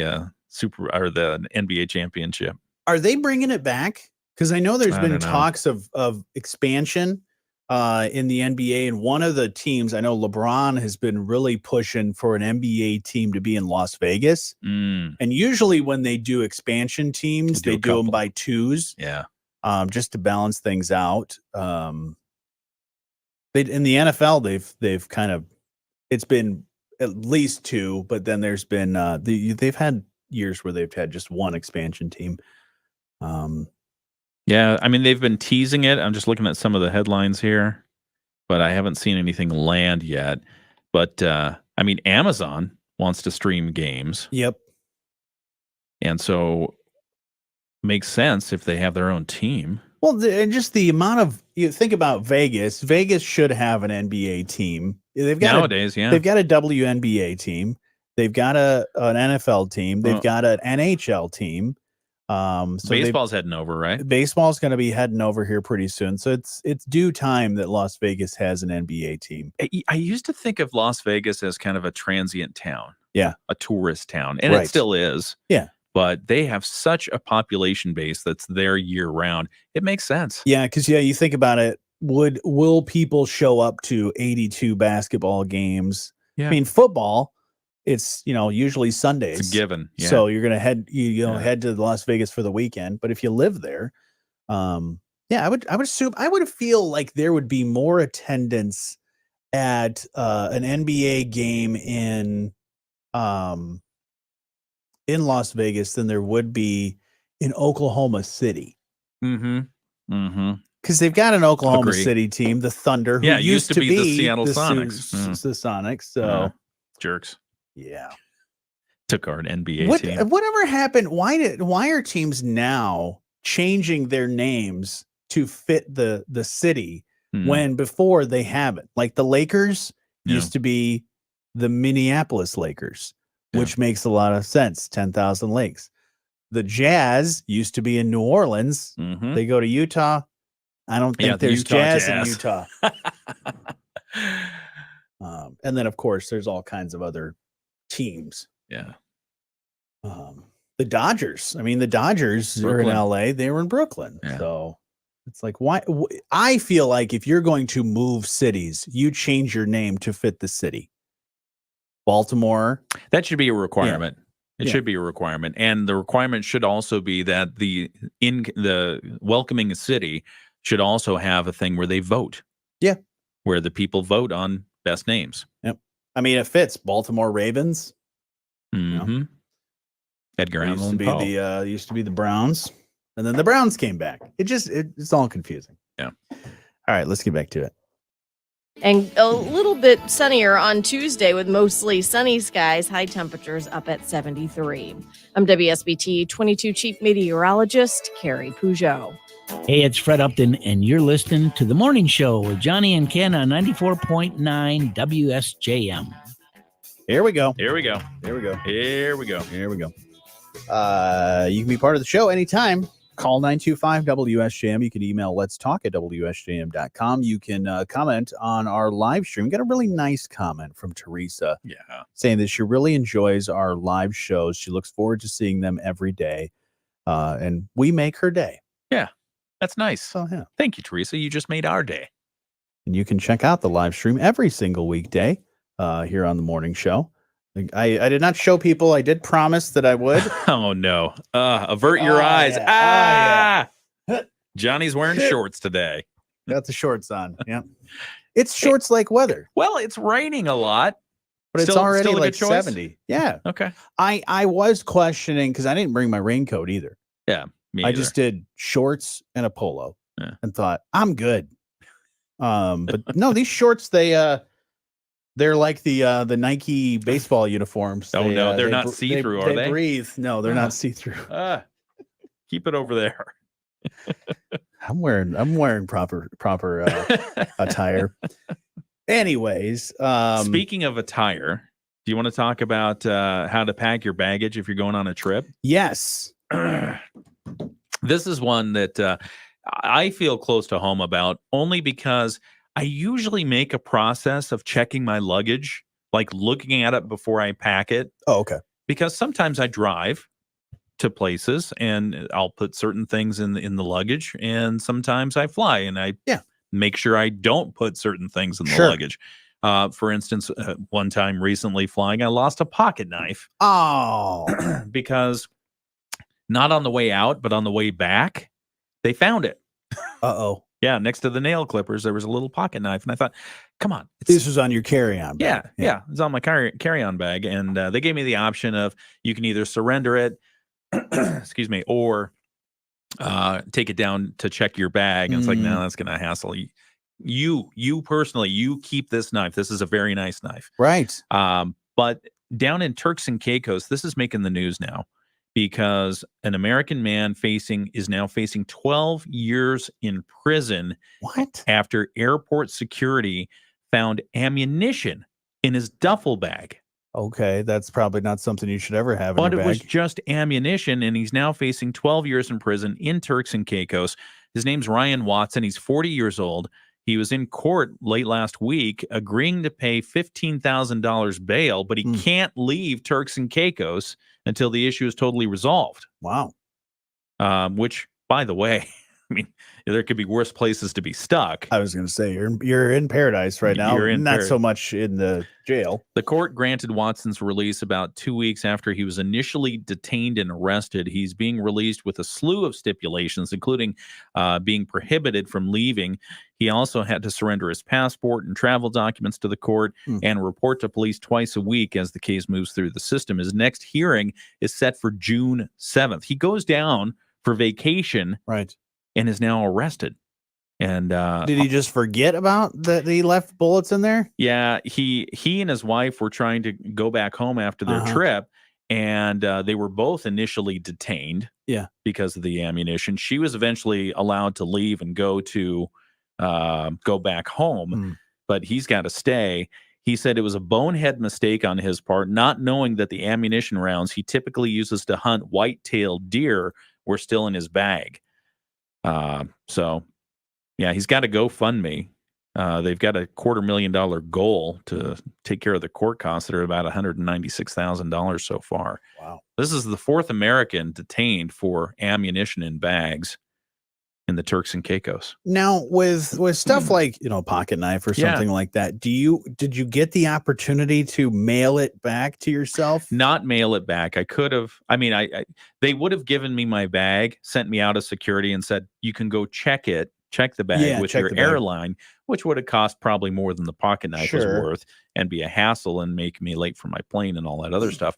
the NBA championship. Are they bringing it back? Because I know there's been talks of expansion in the NBA, and one of the teams, I know LeBron has been really pushing for an NBA team to be in Las Vegas. And usually when they do expansion teams, they do them by twos. Yeah. Just to balance things out. In the NFL, they've kind of, it's been at least two, but then there's been they've had years where they've had just one expansion team. Yeah, I mean, they've been teasing it. I'm just looking at some of the headlines here, but I haven't seen anything land yet. But I mean, Amazon wants to stream games. Yep. And so makes sense if they have their own team. Well, just the amount of, you think about Vegas. Vegas should have an NBA team. They've got nowadays, they've got a WNBA team. They've got an NFL team. They've got an NHL team. So baseball's heading over, right? Baseball's going to be heading over here pretty soon. So it's due time that Las Vegas has an NBA team. I used to think of Las Vegas as kind of a transient town. Yeah. A tourist town. And it still is. Yeah. But they have such a population base that's there year round. It makes sense. Yeah, because you think about it. Will people show up to 82 basketball games? Yeah. I mean, football, it's usually Sundays. It's a given. Yeah. So you're gonna head head to Las Vegas for the weekend. But if you live there, I would assume, I would feel like there would be more attendance at an NBA game in in Las Vegas than there would be in Oklahoma City. Mm-hmm. Mm-hmm. Because they've got an Oklahoma Agree. City team, the Thunder, who Yeah, used to be the Seattle the Sonics. the Sonics. So jerks. Yeah. Took our NBA team. Whatever happened? Why are teams now changing their names to fit the city when before they haven't? Like the Lakers used to be the Minneapolis Lakers, which makes a lot of sense. 10,000 lakes. The Jazz used to be in New Orleans. They go to Utah. I don't think there's Jazz in Utah. And then of course there's all kinds of other teams. Yeah. The Dodgers. I mean, the Dodgers are in LA. They were in Brooklyn. Yeah. So it's like, why? I feel like if you're going to move cities, you change your name to fit the city. Baltimore. That should be a requirement. It should be a requirement. And the requirement should also be that the welcoming city should also have a thing where they vote. Yeah. Where the people vote on best names. Yep. I mean, it fits. Baltimore Ravens. Mm-hmm. You know? Edgar Allan Poe. Used to be the Browns, and then the Browns came back. It's all confusing. Yeah. All right, let's get back to it. And a little bit sunnier on Tuesday with mostly sunny skies, high temperatures up at 73. I'm WSBT 22 Chief Meteorologist Carrie Peugeot. Hey, it's Fred Upton, and you're listening to The Morning Show with Jonny and Ken on 94.9 WSJM. Here we go. Here we go. Here we go. Here we go. Here we go. You can be part of the show anytime. Call 925-WSJM. You can email letstalk@WSJM.com. You can comment on our live stream. Got a really nice comment from Teresa. Yeah. Saying that she really enjoys our live shows. She looks forward to seeing them every day. And we make her day. Yeah. That's nice. So, yeah. Thank you, Teresa. You just made our day. And you can check out the live stream every single weekday here on the morning show. I did not show people. I did promise that I would. Oh, no. Avert your eyes. Yeah. Johnny's wearing shorts today. Got the shorts on. Yeah. It's shorts like weather. Well, it's raining a lot. But it's already like 70. Yeah. Okay. I was questioning because I didn't bring my raincoat either. Yeah. Me I either. just did shorts and a polo and thought, I'm good. But no, these shorts, they're like the Nike baseball uniforms. Oh, no, they're not see-through, are they? They breathe. No, they're not see-through. Keep it over there. I'm wearing proper attire. Anyways, speaking of attire, do you want to talk about how to pack your baggage if you're going on a trip? Yes. This is one that I feel close to home about, only because I usually make a process of checking my luggage, like looking at it before I pack it. Oh, okay. Because sometimes I drive to places and I'll put certain things in the luggage, and sometimes I fly and I make sure I don't put certain things in the luggage. For instance, one time recently flying, I lost a pocket knife. Oh, because not on the way out, but on the way back, they found it. Uh-oh. Yeah, next to the nail clippers, there was a little pocket knife, and I thought, come on. This was on your carry-on bag. Yeah, it's on my carry-on bag, and they gave me the option of you can either surrender it, excuse me, or take it down to check your bag. And it's like, no, that's going to hassle you. You personally, you keep this knife. This is a very nice knife. Right. But down in Turks and Caicos, this is making the news now, because an American man is now facing 12 years in prison. What? After airport security found ammunition in his duffel bag. Okay, that's probably not something you should ever have in your bag. But it was just ammunition, and he's now facing 12 years in prison in Turks and Caicos. His name's Ryan Watson. He's 40 years old. He was in court late last week agreeing to pay $15,000 bail, but he can't leave Turks and Caicos until the issue is totally resolved. Wow. Which, by the way, I mean, there could be worse places to be stuck. I was going to say you're in paradise right now. You're in Not so much in the jail. The court granted Watson's release about 2 weeks after he was initially detained and arrested. He's being released with a slew of stipulations, including being prohibited from leaving. He also had to surrender his passport and travel documents to the court and report to police twice a week as the case moves through the system. His next hearing is set for June 7th. He goes down for vacation, right, and is now arrested. And did he just forget about that he left bullets in there? Yeah, he and his wife were trying to go back home after their trip, and they were both initially detained. Yeah, because of the ammunition. She was eventually allowed to leave and go back home, but he's got to stay. He said it was a bonehead mistake on his part, not knowing that the ammunition rounds he typically uses to hunt white-tailed deer were still in his bag. So, yeah, he's got a GoFundMe. They've got a $250,000 goal to take care of the court costs that are about $196,000 so far. Wow. This is the fourth American detained for ammunition in bags in the Turks and Caicos. Now, with stuff like, pocket knife or something like that, did you get the opportunity to mail it back to yourself? Not mail it back. I could have. I mean, they would have given me my bag, sent me out of security, and said, you can go check the bag with your airline, which would have cost probably more than the pocket knife was worth and be a hassle and make me late for my plane and all that other stuff.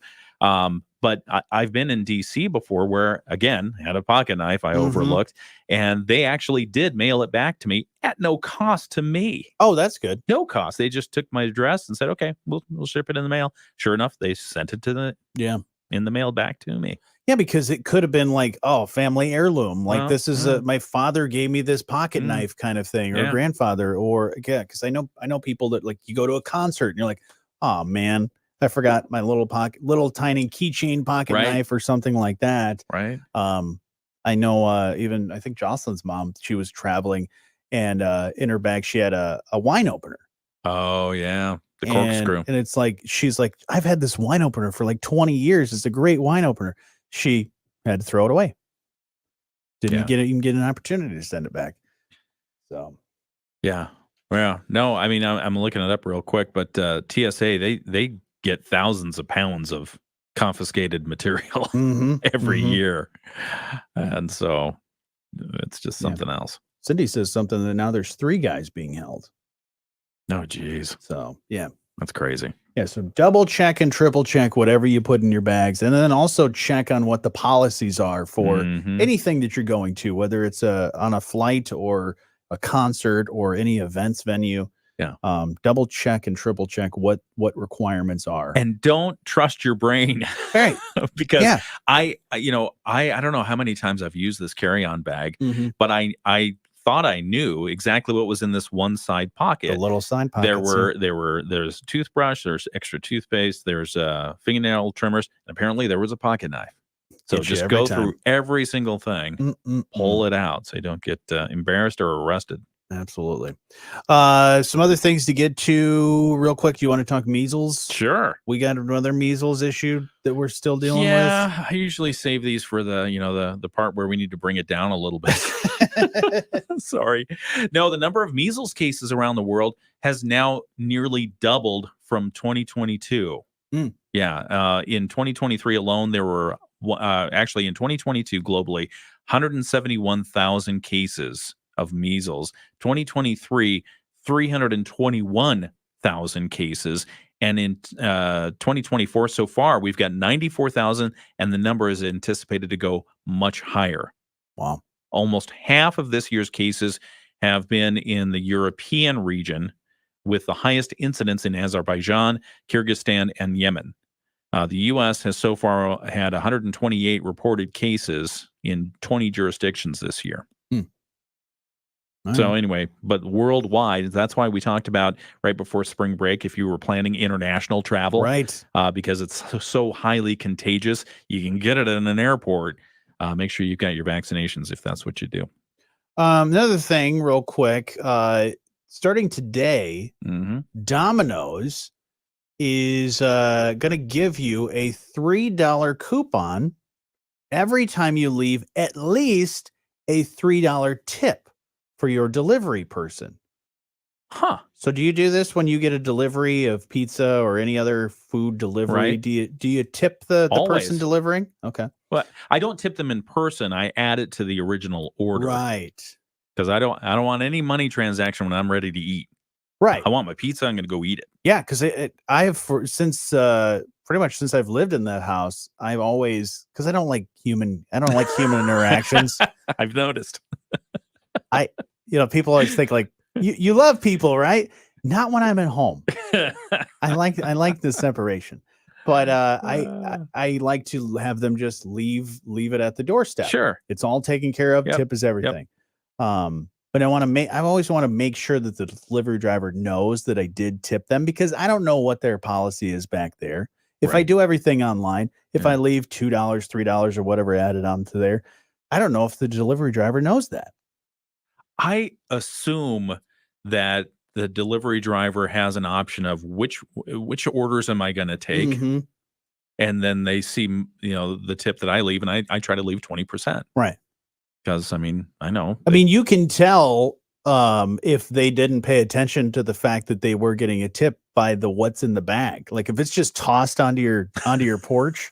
But I've been in D.C. before where, again, had a pocket knife I overlooked, and they actually did mail it back to me at no cost to me. Oh, that's good. No cost. They just took my address and said, okay, we'll ship it in the mail. Sure enough, they sent it in the mail back to me. Yeah, because it could have been like, family heirloom. Like this is my father gave me this pocket knife kind of thing, or grandfather, or because I know people that like you go to a concert and you're like, oh man, I forgot my little tiny keychain pocket knife or something like that. Right. I know even I think Jocelyn's mom, she was traveling and in her bag she had a wine opener. Oh yeah. The corkscrew. And it's like she's like, I've had this wine opener for like 20 years. It's a great wine opener. She had to throw it away. Didn't even get an opportunity to send it back. So yeah. Well, no, I mean I'm looking it up real quick, but TSA they get thousands of pounds of confiscated material every year. And so it's just something else. Cindy says something that now there's 3 guys being held. Oh, geez. So, yeah. That's crazy. Yeah, so double check and triple check whatever you put in your bags. And then also check on what the policies are for anything that you're going to, whether it's on a flight or a concert or any events venue. Yeah. Double check and triple check what requirements are. And don't trust your brain. Right. Because I don't know how many times I've used this carry-on bag, but I thought I knew exactly what was in this one side pocket. The little side pocket. There's toothbrush, there's extra toothpaste, there's fingernail trimmers, and apparently there was a pocket knife. So just go through every single thing, pull it out so you don't get embarrassed or arrested. Absolutely. Some other things to get to real quick. Do you want to talk measles? Sure. We got another measles issue that we're still dealing with. Yeah, I usually save these for the part where we need to bring it down a little bit. Sorry. No, the number of measles cases around the world has now nearly doubled from 2022. Yeah. In 2023 alone, there were actually in 2022 globally, 171,000 cases of measles. 2023, 321,000 cases. And in 2024 so far, we've got 94,000, and the number is anticipated to go much higher. Wow. Almost half of this year's cases have been in the European region, with the highest incidence in Azerbaijan, Kyrgyzstan, and Yemen. The U.S. has so far had 128 reported cases in 20 jurisdictions this year. So anyway, but worldwide, that's why we talked about right before spring break, if you were planning international travel, right? Because it's so highly contagious, you can get it in an airport. Make sure you've got your vaccinations if that's what you do. Another thing real quick, starting today, Domino's is going to give you a $3 coupon every time you leave at least a $3 tip for your delivery person. Huh. So do you do this when you get a delivery of pizza or any other food delivery? Right. Do you tip the person Always. delivering? Okay. Well, I don't tip them in person. I add it to the original order. Right. Because I don't want any money transaction when I'm ready to eat. Right. I want my pizza. I'm going to go eat it. Yeah, because I have since pretty much since I've lived in that house, I've always, because I don't like human interactions. I've noticed. People always think like you love people, right? Not when I'm at home. I like the separation, but I like to have them just leave it at the doorstep. Sure, it's all taken care of. Yep. Tip is everything. Yep. But I always want to make sure that the delivery driver knows that I did tip them, because I don't know what their policy is back there. If I do everything online, if I leave $2, $3 or whatever added onto there, I don't know if the delivery driver knows that. I assume that the delivery driver has an option of which orders am I going to take, and then they see the tip that I leave, and I try to leave 20%. Right. Because I know. You can tell if they didn't pay attention to the fact that they were getting a tip by the what's in the bag. Like if it's just tossed onto your porch,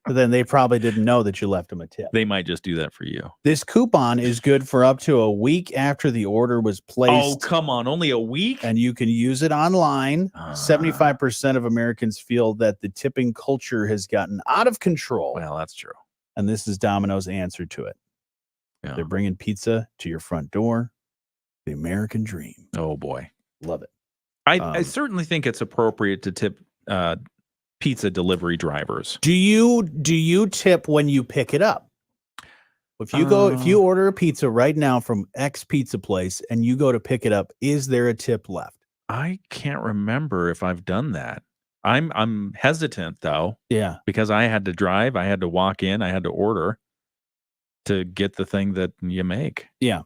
then they probably didn't know that you left them a tip. They might just do that for you. This coupon is good for up to a week after the order was placed. Oh, come on. Only a week? And you can use it online. 75% of Americans feel that the tipping culture has gotten out of control. Well, that's true. And this is Domino's answer to it. Yeah. They're bringing pizza to your front door. The American dream. Oh, boy. Love it. I certainly think it's appropriate to tip pizza delivery drivers. Do you tip when you pick it up? If you order a pizza right now from X pizza place and you go to pick it up, is there a tip left? I can't remember if I've done that. I'm hesitant though. Yeah. Because I had to drive, I had to walk in, I had to order to get the thing that you make. Yeah.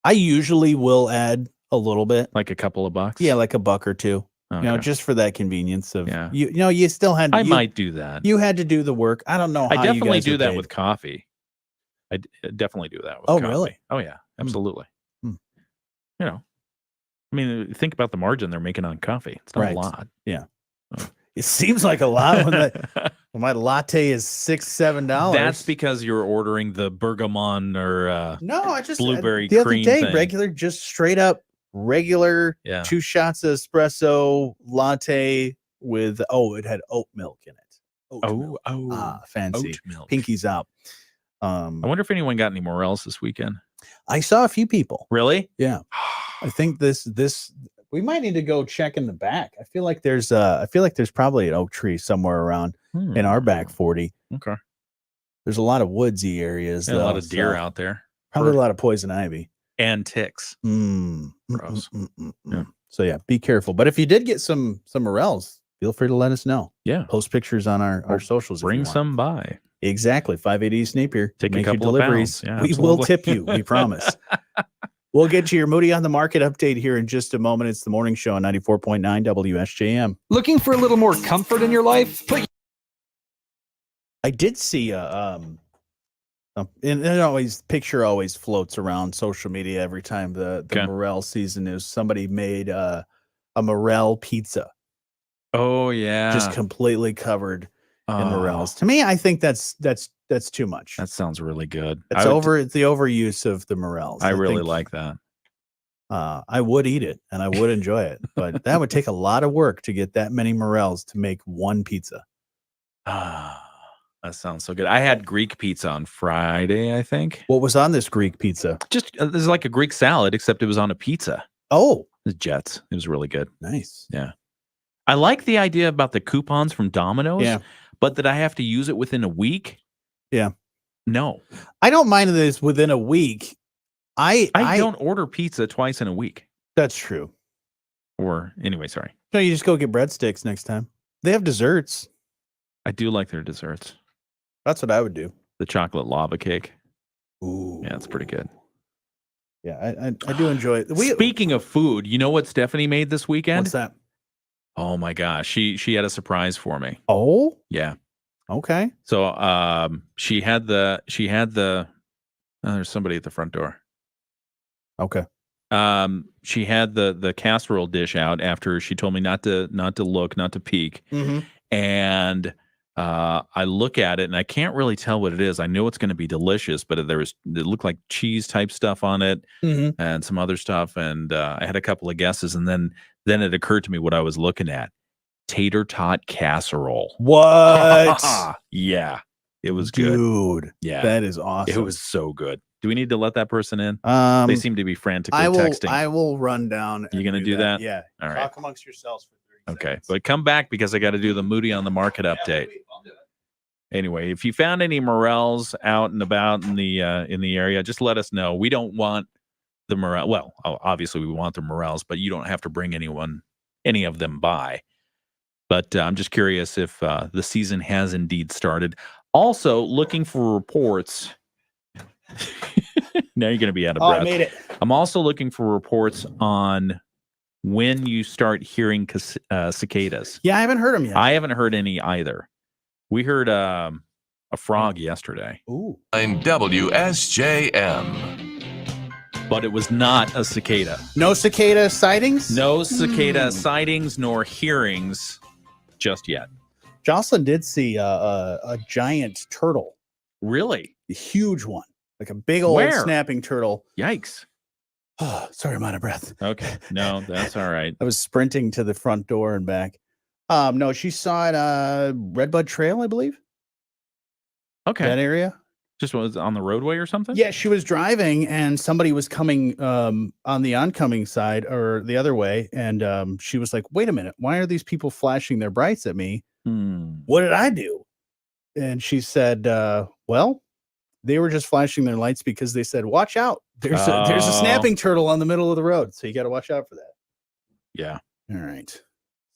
I usually will add a little bit. Like a couple of bucks? Yeah, like $1 or $2. Okay. Just for that convenience of you still had. I might do that. You had to do the work. I don't know. How I definitely do that paid. with coffee. I definitely do that with coffee. Oh, really? Oh, yeah, absolutely. Think about the margin they're making on coffee. It's not a lot. Yeah. It seems like a lot when my latte is $6-7. That's because you're ordering the bergamot or no, I just blueberry the cream other day thing. regular, just straight up regular 2 shots of espresso latte with it had oat milk in it. Fancy. Oat milk. Pinky's out. I wonder if anyone got any morels this weekend. I saw a few people. Really? Yeah. I think this we might need to go check in the back. I feel like there's probably an oak tree somewhere around in our back 40. Okay. There's a lot of woodsy areas. A lot of deer out there. Probably a lot of poison ivy. And ticks. Gross. Yeah. So yeah, be careful. But if you did get some morels, feel free to let us know. Yeah. Post pictures on our socials. Bring some by. Exactly. 580 East Napier. Take Make a couple your deliveries. of pounds. Yeah, we will tip you. We promise. We'll get to your Moody on the Market update here in just a moment. It's the morning show on 94.9 WSJM. Looking for a little more comfort in your life? I did see and picture always floats around social media every time the morel season is. Somebody made a morel pizza. Oh yeah, just completely covered in morels. To me, I think that's too much. That sounds really good. It's the overuse of the morels. I really like that. I would eat it and I would enjoy it, but that would take a lot of work to get that many morels to make one pizza. That sounds so good. I had Greek pizza on Friday, I think. What was on this Greek pizza? Just this is like a Greek salad, except it was on a pizza. Oh, it was Jets. It was really good. Nice. Yeah. I like the idea about the coupons from Domino's. Yeah. But that I have to use it within a week? Yeah. No. I don't mind this within a week. I don't order pizza twice in a week. That's true. Or anyway, sorry. No, you just go get breadsticks next time. They have desserts. I do like their desserts. That's what I would do. The chocolate lava cake. Ooh. Yeah, it's pretty good. Yeah, I do enjoy it. Speaking of food, you know what Stephanie made this weekend? What's that? Oh my gosh, she had a surprise for me. Oh, yeah. Okay. So she had the Oh, there's somebody at the front door. Okay. She had the casserole dish out after she told me not to look, not to peek. Mm-hmm. And I look at it and I can't really tell what it is. I know it's going to be delicious, but it looked like cheese type stuff on it and some other stuff. And I had a couple of guesses, and then it occurred to me what I was looking at: tater tot casserole. What? Yeah, it was good. Dude, Yeah, that is awesome. It was so good. Do we need to let that person in? They seem to be frantically texting. I will run down. You going to do that? Yeah. All right. Talk amongst yourselves for 30 Okay, seconds. but come back because I got to do the Moody on the Market update. Anyway, if you found any morels out and about in the area, just let us know. We don't want the morel. Well, obviously we want the morels, but you don't have to bring any of them by. But I'm just curious if the season has indeed started. Also, looking for reports. Now you're going to be out of breath. I made it. I'm also looking for reports on when you start hearing cicadas. Yeah, I haven't heard them yet. I haven't heard any either. We heard a frog yesterday. Ooh. WSJM. But it was not a cicada. No cicada sightings? No cicada sightings nor hearings just yet. Jocelyn did see a giant turtle. Really? A huge one. Like a big old snapping turtle. Yikes. Oh, sorry, I'm out of breath. Okay. No, that's all right. I was sprinting to the front door and back. No, she saw it Redbud Trail, I believe. Okay. That area. Just was on the roadway or something? Yeah, she was driving and somebody was coming on the oncoming side or the other way. And she was like, wait a minute, why are these people flashing their brights at me? What did I do? And she said, well, they were just flashing their lights because they said, watch out. There's a snapping turtle on the middle of the road. So you got to watch out for that. Yeah. All right.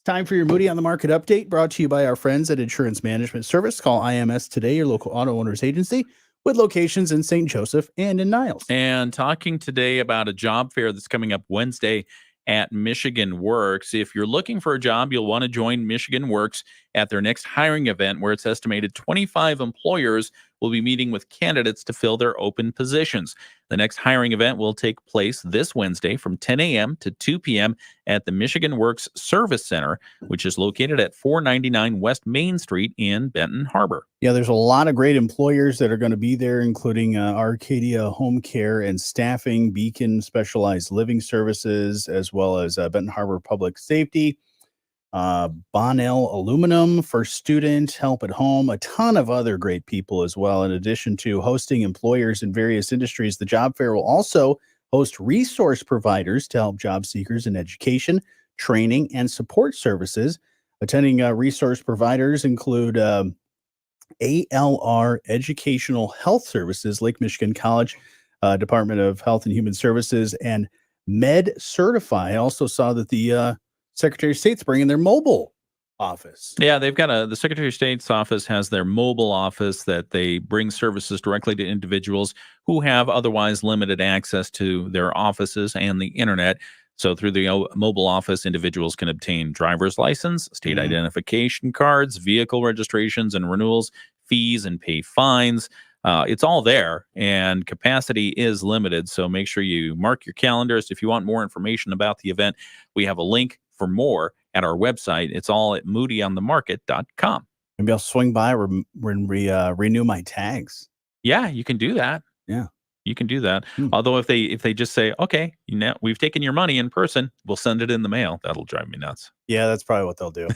Time for your Moody on the Market update, brought to you by our friends at Insurance Management Service. Call IMS today, your local auto owners agency, with locations in St. Joseph and in Niles. And talking today about a job fair that's coming up Wednesday at Michigan Works. If you're looking for a job, you'll want to join Michigan Works at their next hiring event, where it's estimated 25 employers will be meeting with candidates to fill their open positions. The next hiring event will take place this Wednesday from 10 a.m. to 2 p.m. at the Michigan Works Service Center, which is located at 499 West Main Street in Benton Harbor. Yeah, there's a lot of great employers that are going to be there, including Arcadia Home Care and Staffing, Beacon Specialized Living Services, as well as Benton Harbor Public Safety, Bonnell Aluminum, First Student, Help at Home, a ton of other great people as well. In addition to hosting employers in various industries, the job fair will also host resource providers to help job seekers in education, training, and support services. Attending resource providers include ALR Educational Health Services, Lake Michigan College, Department of Health and Human Services, and Med Certify. I also saw that the Secretary of State's bringing their mobile office. Yeah, they've got the Secretary of State's office has their mobile office that they bring services directly to individuals who have otherwise limited access to their offices and the internet. So through the mobile office, individuals can obtain driver's license, state identification cards, vehicle registrations and renewals, fees, and pay fines. It's all there, and capacity is limited. So make sure you mark your calendars. If you want more information about the event, we have a link for more at our website. It's all at moodyonthemarket.com. Maybe I'll swing by and renew my tags. Yeah, you can do that. Yeah. You can do that. Although if they just say, okay, we've taken your money in person, we'll send it in the mail. That'll drive me nuts. Yeah, that's probably what they'll do.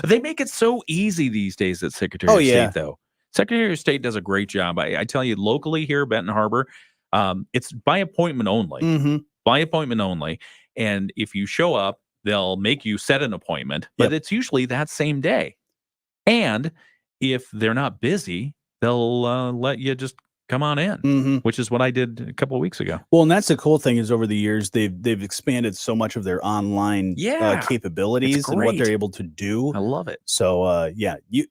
They make it so easy these days at Secretary of State, though. Secretary of State does a great job. I tell you, locally here, Benton Harbor, it's by appointment only. By appointment only. And if you show up, they'll make you set an appointment, but it's usually that same day. And if they're not busy, they'll let you just come on in, which is what I did a couple of weeks ago. Well, and that's the cool thing is over the years, they've expanded so much of their online capabilities and what they're able to do. I love it. So,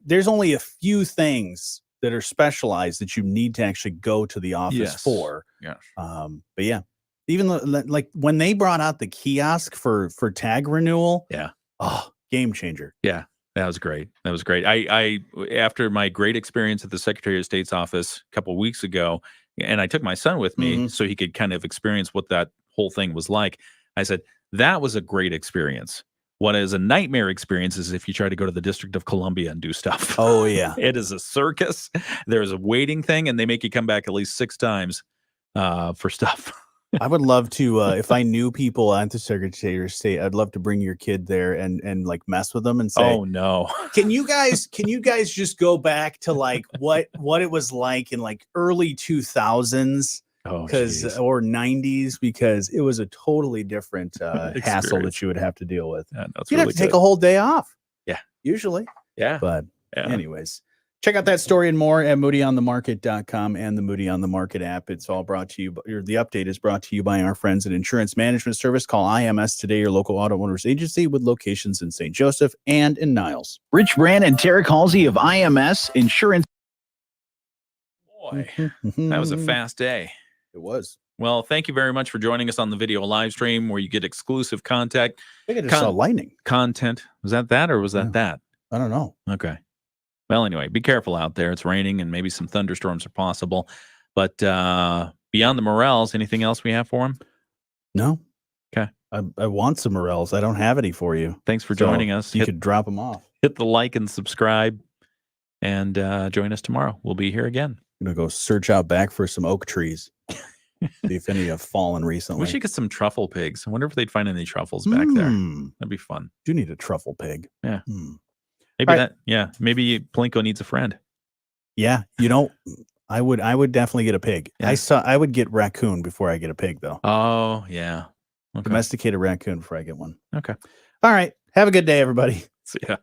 there's only a few things that are specialized that you need to actually go to the office for. Yes. But yeah, even like when they brought out the kiosk for tag renewal. Yeah. Oh, game changer. Yeah. That was great. That was great. I after my great experience at the Secretary of State's office a couple of weeks ago, and I took my son with me so he could kind of experience what that whole thing was like. I said, that was a great experience. What is a nightmare experience is if you try to go to the District of Columbia and do stuff. Oh, yeah. It is a circus. There's a waiting thing, and they make you come back at least 6 times for stuff. I would love to, if I knew people at the Secretary of State, I'd love to bring your kid there and like mess with them and say, oh no, can you guys just go back to like what it was like in like early 2000s or 90s, because it was a totally different hassle that you would have to deal with. Yeah, you'd have to take a whole day off. Yeah, usually. Yeah, but anyways. Check out that story and more at moodyonthemarket.com and the Moody on the Market app. It's all brought to you, or the update is brought to you by our friends at Insurance Management Service. Call IMS today, your local auto owners agency with locations in St. Joseph and in Niles. Rich Brand and Tarek Halsey of IMS Insurance. Boy, that was a fast day. It was. Well, thank you very much for joining us on the video live stream where you get exclusive contact. I think I just saw lightning. Content. Was that or was that? I don't know. Okay. Well, anyway, be careful out there. It's raining and maybe some thunderstorms are possible. But beyond the morels, anything else we have for them? No. Okay. I want some morels. I don't have any for you. Thanks for joining us. You could drop them off. Hit the like and subscribe and join us tomorrow. We'll be here again. I'm going to go search out back for some oak trees. See if any have fallen recently. We should get some truffle pigs. I wonder if they'd find any truffles back there. That'd be fun. Do need a truffle pig. Yeah. Maybe Plinko needs a friend. Yeah, I would definitely get a pig. Yeah. I would get raccoon before I get a pig, though. Oh yeah, Domesticate a raccoon before I get one. Okay. All right. Have a good day, everybody. See ya.